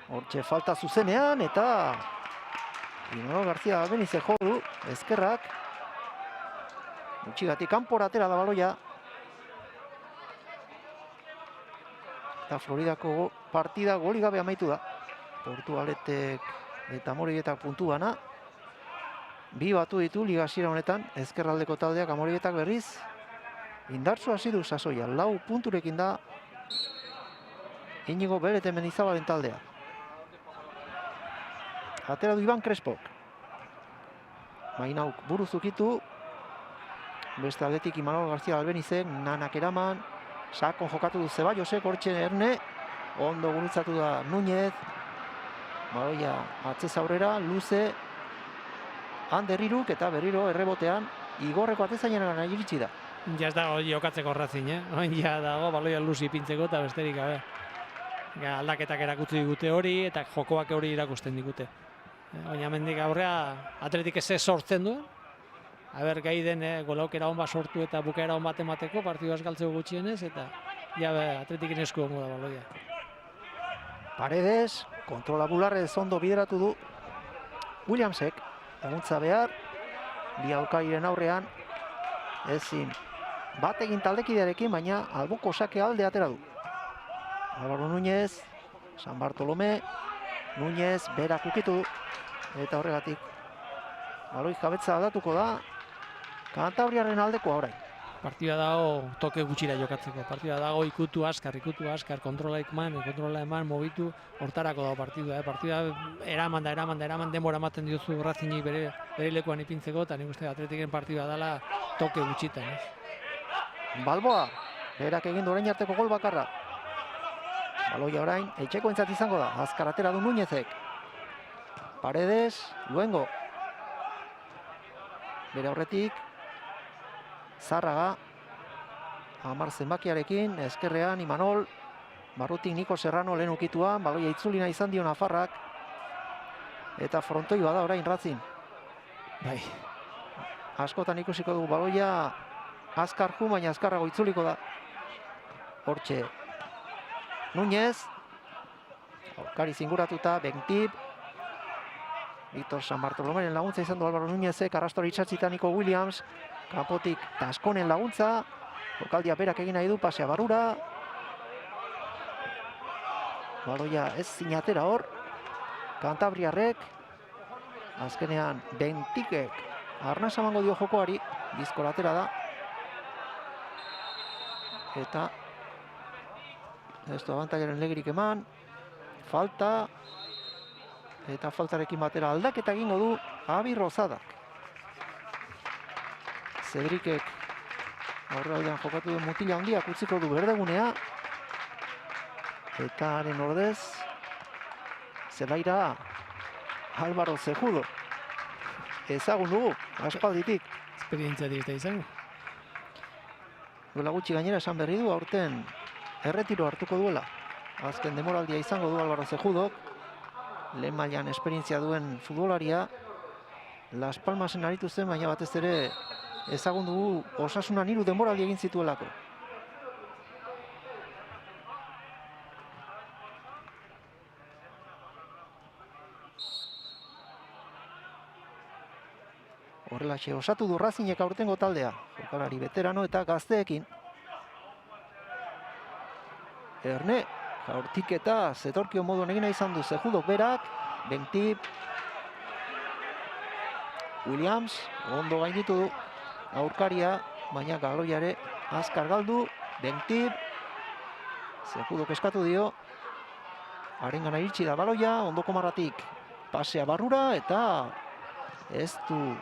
Hortxe falta zuzenean, eta Imanol García Albenize jo du, ezkerrak. Gutxigatik kanpora atera da baloia. Eta Floridako partida goli gabe amaitu da. Portualetek eta Amorebieta puntu bana. Bi batu ditu liga hasiera honetan, ezkerraldeko taldeak. Amoribietak berriz indartsu hasi du sasoia. 4 punturekin da Inigo Belete Mendizabalen taldea. Atera du Iban Crespok. Mainauk buruz ukitu. Beste aldetik Imanol García Albenizek, nanak eraman. Sakon jokatu du Zebaiosek, hortxe Erne. Ondo gurutzatu da Núñez. Baloia atzez aurrera, luze. Ander Iruk eta berriro errebotean Igorreko atezainera iritsi da. Ja ez dago jokatzeko Racing, Oin ja dago baloia luzi ipintzeko eta besterik gabe. Aldaketak erakutsi digute hori eta jokoak hori irakusten digute. Oina mendik aurrea Atletik ez sortzen du. Aber gai den golaukera hon bat sortu eta bukaera hon bat emateko partidua galtzeko gutxienez, eta ja Atletikin esku hongo da baloia. Paredes, kontrola bularrez ondo bideratu du Williamsek, laguntza behar, bi aurkariren aurrean, ezin bat egin taldekidearekin, baina alboko sake alde atera du. Álvaro Núñez, San Bartolomé, Núñez berak ukitu, eta horregatik baloi jabetza aldatuko da Kantabriaren aldeko orain. Partida dago toke gutxira jokatzeko. Partida dago ikutu askar, kontrola eman, mobitu, hortarako dago partidua. Partida eraman denbora ematen diozu Racingi bere lekuan ipintzeko, eta nik uste Atletiken partida dela toke gutxitan. Balboa, berak egin du orain arteko gol bakarra. Baloia orain, etxeko entzat izango da, azkar atera du Núñezek. Paredes, Luengo. Bere aurretik, Zárraga, 10 zenbakiarekin, ezkerrean Imanol, barrutik Niko Serrano lehen ukituan, baloia itzulina izan dio Nafarrak, Eta frontoi bada orain Racing. Bai. Askotan ikusiko dugu baloia azkar ju, baina azkarrago itzuliko da. Hortxe Núñez. Aurkari zinguratuta, Bentip. Víctor San Bartolomeren laguntza izan du Álvaro Núñezek, arrastori itxatzita Nico Williams. Kanpotik Taskonen laguntza. Jokaldia berak egin nahi du, pasea barrura. Baloia ez zinatera hor. Kantabriarrek. Azkenean Bentikek arnaz emango dio jokoari. Bizkolatera da. Eta ez du abantailaren legirik eman. Falta. Eta faltarekin batera aldaketa egingo du Abi Rozadak. Cedricek aurrealdean jokatu duen mutila handiak utziko du berdegunea. Eta haren ordez zelaira Álvaro Cejudo. Ezagun dugu, aspalditik. Esperientzia direta izango. Duela gutxi gainera esan berri du aurten erretiro hartuko duela. Azken demoraldia izango du Álvaro Cejudok. Lehen mailan esperientzia duen futbolaria. Las Palmasen aritu zen, baina batez ere ezagun dugu Osasunan 3 denboraldi egin zituelako. Horrelaxe osatu du Racingek aurtengo taldea. Jokalari veterano eta gazteekin. Erne, jaurtik eta zetorkio moduan egina izan du Cejudok berak. Bentip. Williams, ondo gainditu du aurkaria, baina galoiare azkar galdu. Bentip. Cejudok eskatu dio. Harengana iritsi da baloia, ondoko marratik pasea barrura eta ez du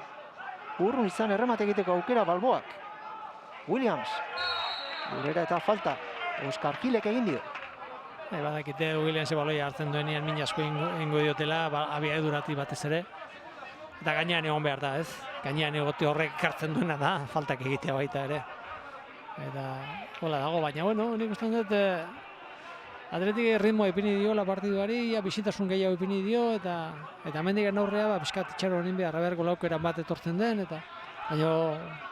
urrun izan erremate egiteko aukera Balboak. Williams. Gurera eta falta. Oskar Gilek egin dio. Badakite Williams baloia hartzen duenean min asko ingo diotela, abiadurati batez ere. Eta gainean egon behar da, ez? Gainean egote horrek kartzen duena da, faltak egitea baita ere. Eta hola dago, baina bueno, nik uste dut Atletik ritmoa ipini dio la partiduari, bisitasun gehiago ipini dio, eta hemendik aurrea pixkat itxaro honin behar, beharko laukeran bat etortzen den, eta baina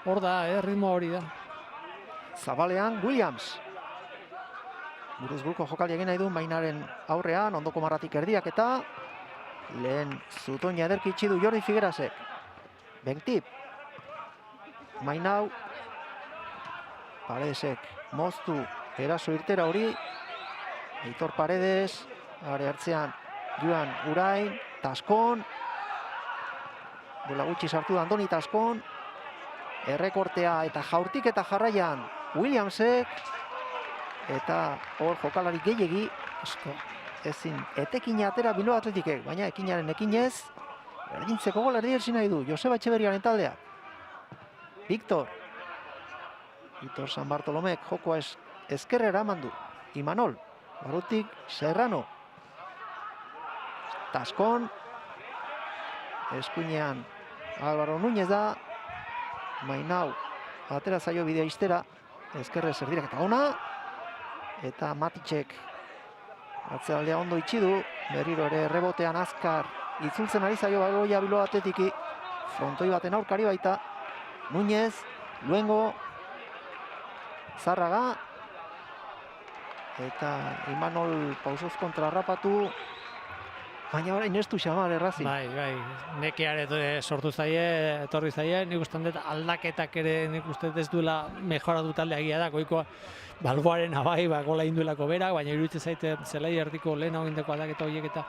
hor da, ritmoa hori da. Zabalean Williams. Buruz buruko jokaldi egin nahi du Mainaren aurrean, ondoko marratik erdiak eta lehen zutoina ederki itxi du Jordi Figuerasek. Bentip. Mainau. Paredesek moztu eraso irtera hori. Aitor Paredes, are hartzean Joan Urain, Taskon. Duela gutxi sartu da Andoni Taskon. Errekortea eta jaurtik eta jarraian Williamsek. Eta hor jokalari gehiegi. Ezin etekin atera Bilbao Atletikek, baina ekinaren ekinez. Berdintzeko gol erdi nahi du Joseba Etxeberriaren taldea. Víctor San Bartolomek jokoa ezkerrera eman du. Imanol. Barutik Serrano. Taskon. Eskuinean Álvaro Núñez da. Mainau atera zaio bidea iztera. Ezkerrez erdirak eta ona. Eta Matitxek atzealdea ondo itxi du. Berriro ere rebotean azkar itzultzen ari zaio baloia Bilbao Atletiki. Frontoi baten aurkari baita. Núñez, Luengo, Zárraga. Eta Imanol pausoz kontrarrapatu. Baina orain ez du xamar errazi. Bai, nekeare sortu zaie, etorri zaie. Nik uste dut aldaketak ere nik uste ez duela mejoratu taldea egia da. Goiko Balboaren abai, gola induelako berak, baina iruditzen zaite zelai erdiko lehen hau indeko aldaketa horiek eta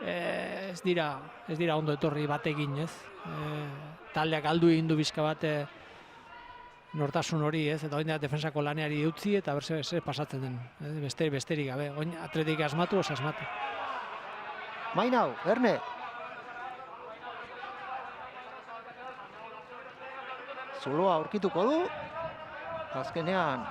ez dira ondo etorri batekin, ez? Taldeak aldu egin du bizka bate nortasun hori, ez? Eta orain defensako laneari utzi eta berse pasatzen den, besterik gabe. Orain Atletik asmatu, asmatu. Mainau, Erne. Zuloa aurkituko du. Azkenean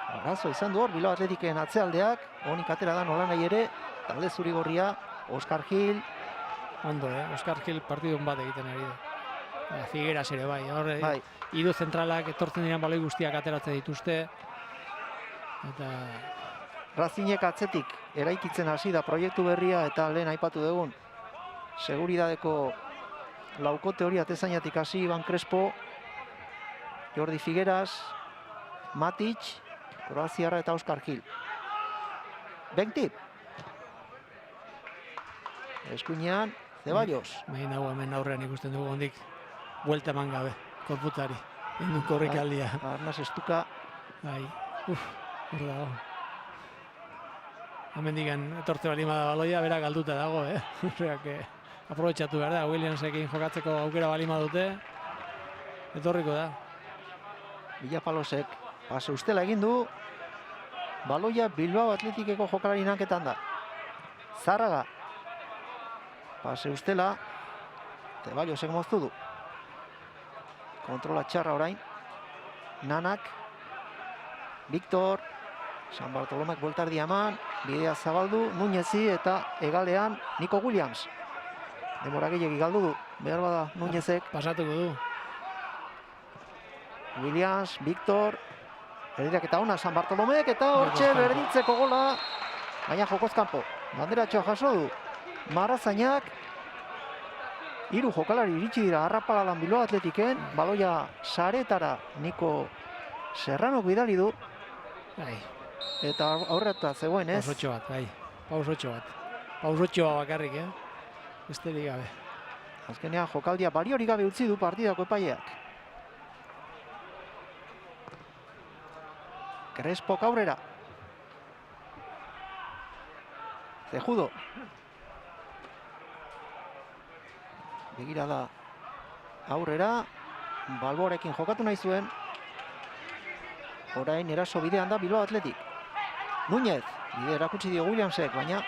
arazo izan du hor Bilbao Atletiken atzealdeak. Onik atera da nola nahi ere. Talde zurigorria, Oskar Gil. Ondo, Oskar Gil partidun bat egiten ari da. Figueras ere bai. Bai. Hiru zentralak etortzen diren baloi guztiak ateratzen dituzte. Eta Racingek atzetik eraikitzen hasi da proiektu berria eta lehen aipatu dugun seguridadeko laukote hori atezainatik hasi, Iban Crespo, Jordi Figueras, Matic, Kroaziarra eta Oskar Gil. Benktip. Eskuinean, Zeballos. Main hau hemen aurrean ikusten dugu hondik. Buelta eman gabe, korputari. Indun korrikaldia. Arnaz Estuka. Bai, hor dago. Hemen digan etortze balima da baloia, bera galduta dago, Horreak aprobetxatu behar da, Williamsekin jokatzeko aukera balima dute. Etorriko da. Villapalosek pase ustela egin du. Baloia Bilbao Atletikeko jokalari nanketan da. Zarraga. Pase ustela. Zeballosek moztu du. Kontrola txarra orain. Nanak. Victor. San Bartolomek bueltardia eman. Bidea zabaldu. Núñezi eta hegalean Nico Williams. Demora gehiagi galdu du. Behar bada Núñezek. Pasatuko du. Williams, Victor. Erdirak eta ona San Bartolomek eta hortxe berdintzeko gola. Baina jokoz kanpo. Banderatxoa jaso du. Marrazainak. 3 jokalari iritsi dira arrapaladan Bilbao Atletiken. Baloia saretara Nico Serranok bidali du. Bai. Eta aurreta zegoen ez. Pausotxo bat, bai. Pausotxo bat. Pausotxoa bakarrik, Besterik gabe. Azkenean jokaldia baliorik gabe utzi du partidako epaileak. Crespok aurrera. Cejudo. Begirada aurrera. Balboarekin jokatu nahi zuen. Orain eraso bidean da Bilbao Athletic. Núñez. Bide erakutsi dio Williamsek, baina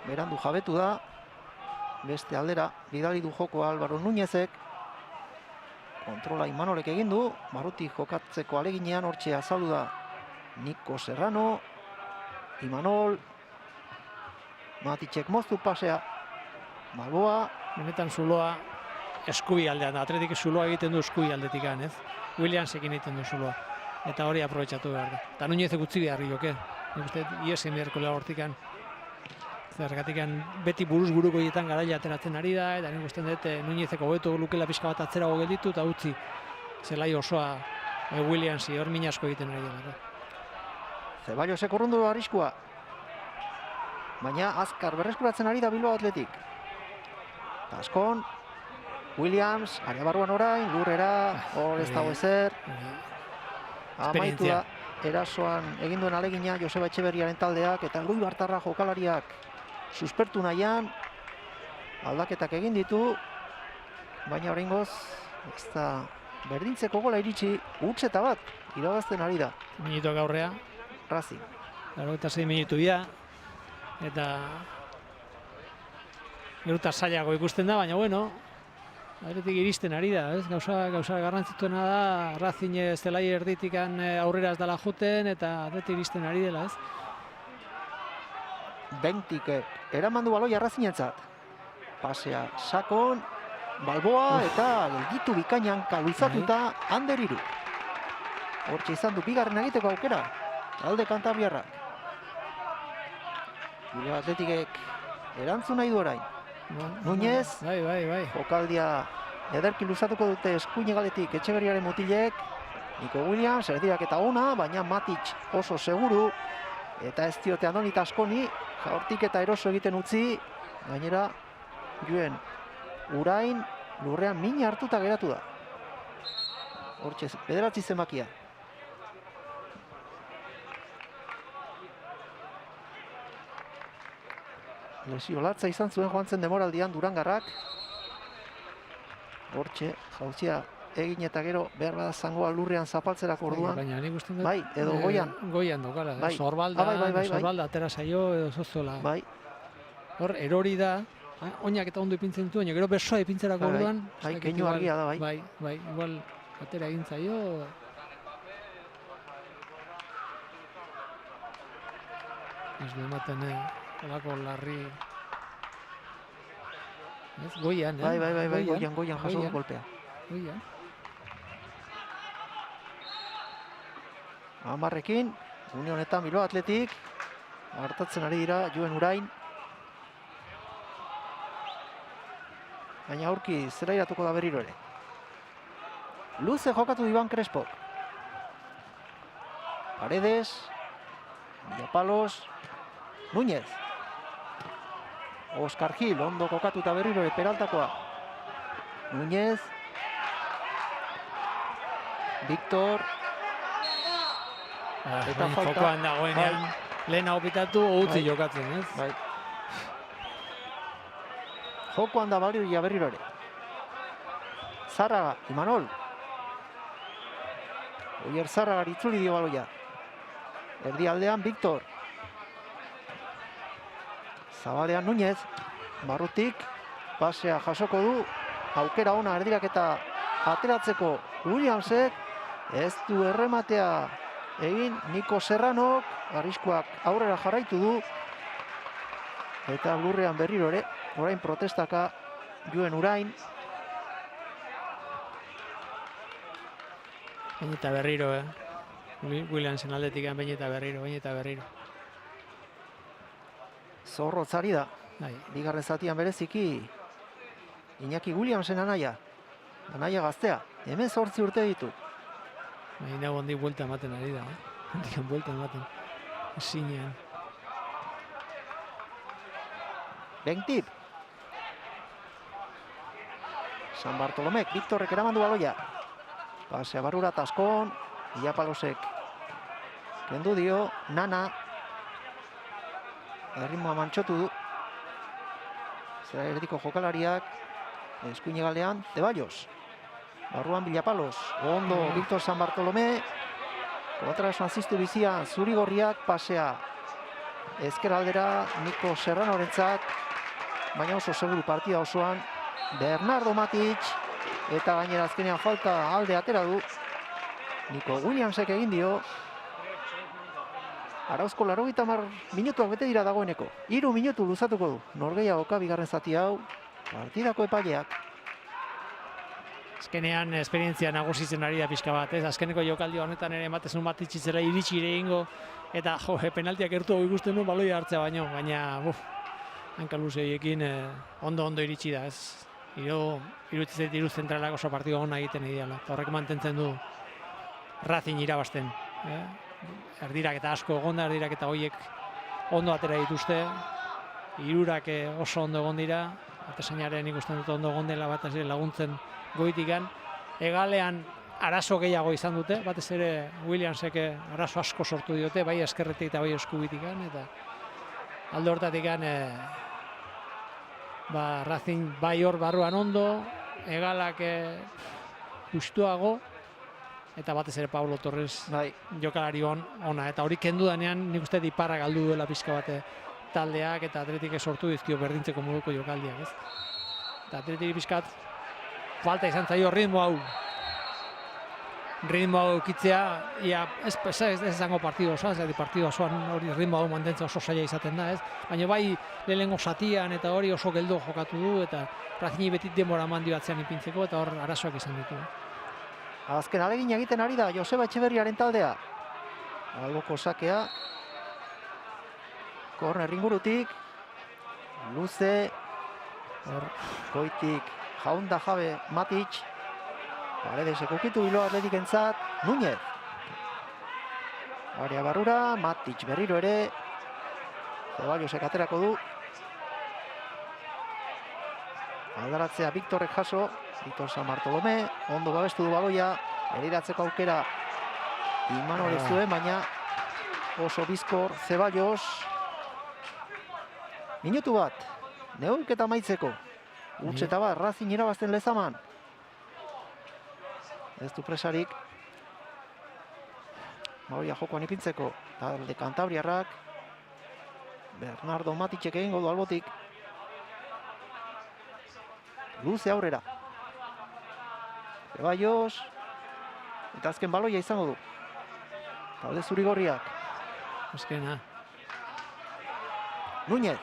berandu jabetu da. Beste aldera bidali du jokoa Álvaro Núñezek. Kontrola Imanolek egin du. Barruti jokatzeko aleginean hortxe azaldu da Nico Serrano. Imanol. Maticek moztu pasea. Balboa. Benetan zuloa eskubi aldean da. Atletik zuloa egiten du eskubi aldetik ez? Williamsekin egiten du zuloa. Eta hori aprobetxatu behar da. Eta Núñezek utzi behar joke. Nik uste iesen beharko lehor hortikan. Zergatikan beti buruz buruko hietan garaia ateratzen ari da. Eta nik uste dut Núñezeko hobeto lukela pixka bat atzerago gelditu eta utzi zelai osoa Williamsi hor min asko egiten ari da. Zeballosek urrundu arriskua. Baina azkar berreskuratzen ari da Bilbao Athletic. Taskon. Williams, area barruan orain, lurrera, hor ez dago ezer. Amaitu da, erasoan egin duen alegina Joseba Etxeberriaren taldeak eta Elgoi Bartarra jokalariak suspertu nahian. Aldaketak egin ditu, baina oraingoz ez da berdintzeko gola iritsi, huts eta bat, irabazten ari da. Minutuak aurrea. Racing. 46 minutu dira. Eta geruta zailago ikusten da, baina bueno, Atletik iristen ari da, ez? Gauza garrantzituena da, Racing zelai erditikan aurrera ez dela juten, eta Atletik iristen ari dela, ez? Bentik eraman du baloia Racingentzat. Pasea sakon, Balboa eta gelditu bikainan kaluzatuta Ander Iru. Hortxe izan du bigarren egiteko aukera, alde Kantabriarrak. Bilbao Athleticek erantzun nahi du orain. Núñez, bai. jokaldia ederki luzatuko dute eskuinegaletik Etxeberriaren mutilek. Nico Williams, erdirak eta ona, baina Matic oso seguru. Eta ez diote Andoni Taskoni, jaurtik eta eroso egiten utzi. Gainera, Joen Urain lurrean min hartuta geratu da. Hortxe, 9 zenbakia. Lesio latza izan zuen joan zen demoraldian Durangarrak. Hortxe, jauzia egin eta gero behar bada zangoa lurrean zapaltzerako orduan. Baina nik usten dut... Bai, edo goian. Goian dokala, Bai. Sorbalda atera zaio edo zozola. Bai. Hor, erori da, oinak eta ondo ipintzen ditu, baina gero besoa ipintzerako orduan. Bai, keinu argia da, bai. Bai, igual atera egin zaio. Ez du ematen, olako larri... Ez, goian, Bai, goian jaso du golpea. Goian. Amarrekin, une honetan Bilbao Athletic, hartatzen ari dira Joen Urain. baina aurki zera iratuko da berriro ere. Luze jokatu Iban Crespo. Paredes, Villapalos, Núñez. Oscar Gil, ondo kokatuta berriro ere Peraltakoa. Núñez. Víctor. Eta falta. Jokoan dagoenean, lehen hopitatu, utzi jokatzen, ez? Bai. Jokoan da Balioia berriro ere. Zárraga, Imanol. Oier Zárraga itzuli dio baloia. Erdialdean Víctor. Zabalean Núñez. Barrutik. Pasea jasoko du. Aukera ona erdiraketa ateratzeko Williamsek. Ez du errematea egin Niko Serranok. Arriskuak aurrera jarraitu du. Eta lurrean berriro ere. Orain protestaka Joen Urain. Baina eta berriro, Williamsen aldetikan baina eta berriro. Zorrotzari da. Bai. Bigarren zatian bereziki Iñaki Williamsen anaia. Anaia gaztea. Hemen 8 urte ditu. Baina gondi buelta ematen ari da, Handikan buelta ematen. Esinean. Bentip. San Bartolomek, Victorrek eramandu baloia. Pasea barrura Taskon, Villapalosek kendu dio, Nana. Erritmoa mantxotu du. Zera erdiko jokalariak, eskuine galdean, Ceballos. Barruan Villapalos, ondo Victor San Bartolome. Kontraesan ziztu bizian, Zurigorriak pasea ezkeraldera Niko Serranorentzat, baina oso seguru partida osoan. Bernardo Matic, eta gainera azkenean falta alde atera du. Niko Williamsek egin dio. Arauzko 80 minutuak bete dira dagoeneko. 3 minutu luzatuko du. Norgehiagoka bigarren zati hau, partidako epaileak. Azkenean esperientzia nagusitzen ari da pixka bat, ez? Azkeneko jokaldi honetan ere ematezun bat itxitzera iritsi ere ingo, eta penaltiak ertu ikusten du baloia hartzea baina hanka luze horiekin ondo iritsi da, ez? Iruditzen hiru zentralak oso partido ona egiten ideala, eta horrek mantentzen du Racing irabazten. Erdirak eta asko egonda, erdirak eta horiek ondo atera dituzte, hirurak oso ondo egon dira, Atesainaren ikusten dut ondo egon dela batez ere laguntzen goitikan. Egalean arazo gehiago izan dute, batez ere Williamsek arazo asko sortu diote, bai eskerretik eta bai eskubitikan, eta alde hortatikan Racing bai hor barruan ondo, Egalak justuago, eta batez ere Pablo Torres jokalari ona, eta hori kendu danean nik uste Iparra galdu duela pixka bate taldeak, eta Atletik sortu dizkio berdintzeko moduko jokaldiak, ez? Eta Atletik pixkat falta izan zaio ritmo hau eukitzea, ez izango partido osoan, ez partido osoan hori ritmo hau mantentzea oso zaila izaten da, ez? Baina bai lehenengo zatian eta hori oso geldo jokatu du, eta Racingi beti denbora eman dio atzean ipintzeko, eta hor arazoak izan ditu. Azken alegin egiten ari da Joseba Etxeberriaren taldea. Alboko sakea. Korner ingurutik. Luze. Goitik jaunda jabe Matic. Paredesek ukitu hilo Atletik entzat. Núñez. Area barrura, Matic berriro ere. Ceballosek aterako du. Aldaratzea Victorrek jaso. Victor San Bartolome, ondo babestu du baloia. Eriratzeko aukera Imanol ez zuen, baina oso bizkor Ceballos. Minutu bat, neurketa amaitzeko. Utxeta bat, Racing irabazten Lezaman. Ez du presarik. Baloia jokoan ipintzeko. Talde Kantabriarrak. Bernardo Maticek egingo du albotik. Luze aurrera. Ceballos. Eta azken baloia izango du. Talde Zurigorriak. Azkena. Núñez.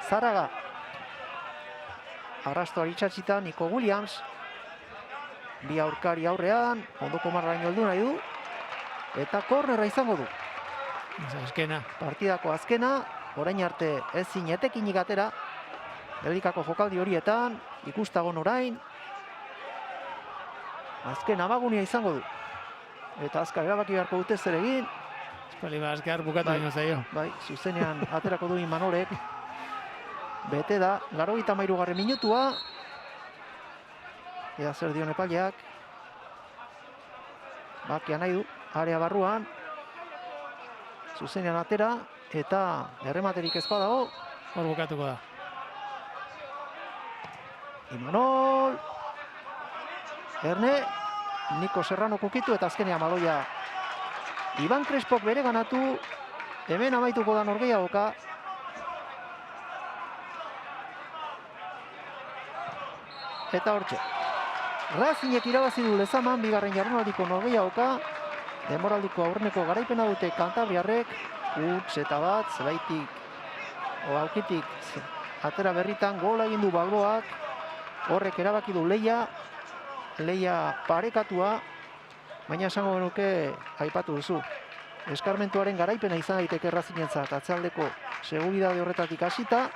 Zárraga. Arrastoari itxatxita Niko Williams. Bi aurkari aurrean. Ondoko marraino heldu nahi du. Eta kornerra izango du. Azkena. Partidako azkena. Orain arte ezin etekinik atera. Gernikako jokaldi horietan, ikustagon orain, azken amagunia izango du. Eta azkar erabaki beharko dute zer egin. Espali azkar bukatu baino zaio. Bai, zuzenean aterako du Imanorek. Bete da, 83. minutua. Ea zer dion epaileak. Bakia nahi du, area barruan. Zuzenean atera, eta errematerik ez badago. Hor bukatuko da. Imanol. Erne, Niko Serrano kukitu eta azkenean baloia Iban Crespok bere ganatu. Hemen amaituko da norgehiagoka. Eta hortxe. Racingek irabazi du Lezaman, bigarren jardunaldiko norgehiagoka. Denboraldiko aurreneko garaipena dute Kantabriarrek. Huts eta bat, zelaitik, aukitik atera berritan, gola egin du Balboak. Horrek erabaki du leia parekatua, baina esango genuke aipatu duzu. Eskarmentuaren garaipena izan daiteke Racingentzat, atzaldeko seguridade horretatik hasita,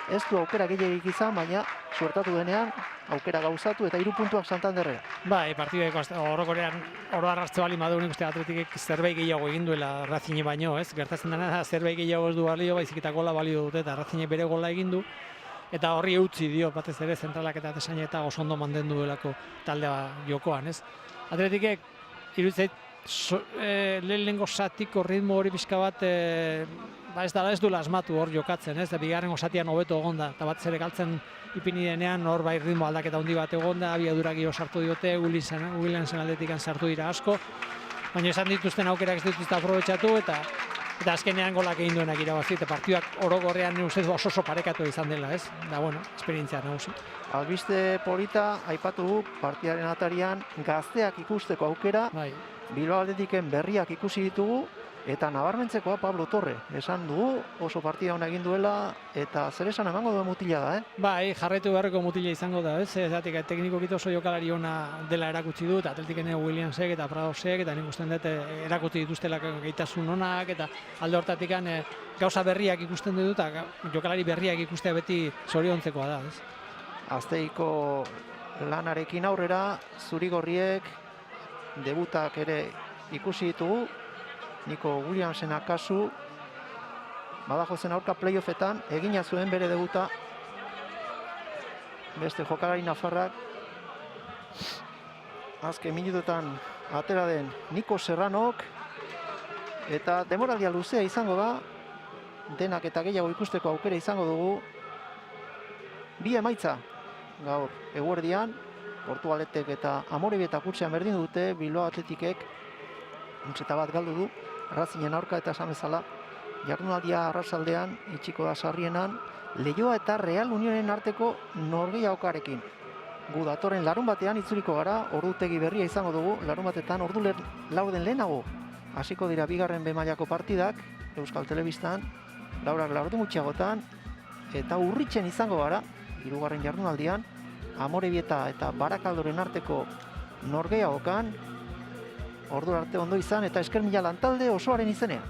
ez du aukera gehiegirik izan, baina suertatu denean aukera gauzatu eta 3 puntuak Santanderrera. Bai, partidueko orokorrean oro arrastze bali madu nik uste Atletikek zerbait gehiago egin duela Racing baino, ez? Gertatzen dena zerbait gehiago ez du balio, baizik eta gola balio dute eta Racing bere gola egin du. Eta horri eutzi dio, batez ere zentralak eta tesaina eta oso ondo mantendu duelako taldea jokoan, ez? Atletikek iruditzait lehenengo zatiko ritmo hori pixka bat ez du asmatu hor jokatzen, ez? Bigarren zatian hobeto egonda, eta batez ere galtzen ipini denean hor bai ritmo aldaketa handi bat egonda, abiadura gehiago sartu diote, Williamsen aldetikan sartu dira asko, baina esan dituzten aukerak ez dituzte aprobetxatu eta azkenean golak egin duenak irabazi, eta partiduak orokorrean ustez oso parekatu izan dela, ez? Da, bueno, esperientzia nagusi. Albiste polita, aipatu partidaren atarian, gazteak ikusteko aukera, Bai. Bilbao Atletiken berriak ikusi ditugu, eta nabarmentzekoa Pablo Torre. Esan dugu, oso partida hona egin duela, eta zer esan emango duen mutila da, Bai, jarraitu beharreko mutila izango da, ez? Zatik, teknikokit oso jokalari ona dela erakutsi dut, Atletiken Williamsek eta Pradosek, eta nik usten dut erakutsi dituztela gaitasun onak, eta alde hortatik gauza berriak ikusten dut, eta jokalari berriak ikustea beti zoriontzekoa da, ez? Azteiko lanarekin aurrera, Zurigorriek debutak ere ikusi ditugu, Niko Williamsena kasu, Badajozen aurka playoffetan, egina zuen bere debuta, beste jokalari nafarrak, azken minutuetan atera den Niko Serranok, eta demoraldia luzea izango da, denak eta gehiago ikusteko aukera izango dugu, bi emaitza gaur eguerdian, Portugaletek eta Amorebieta kutxean berdin dute, Bilbao Atletikek 1-1 galdu du, Racingen aurka eta esan bezala, jardunaldia arratsaldean itxiko da Sarrienan, Leioa eta Real Unionen arteko norgehiagokarekin. Gu datorren larunbatean itzuliko gara, ordutegi berria izango dugu, larunbatetan ordu laurden lehenago hasiko dira bigarren B mailako partidak, Euskal Telebistan, laurden gutxiagotan, eta Urritzen izango gara, 3. jardunaldian, Amorebieta eta Barakaldoren arteko norgehiagokan, ordu arte ondo izan eta esker mila lantalde osoaren izenean.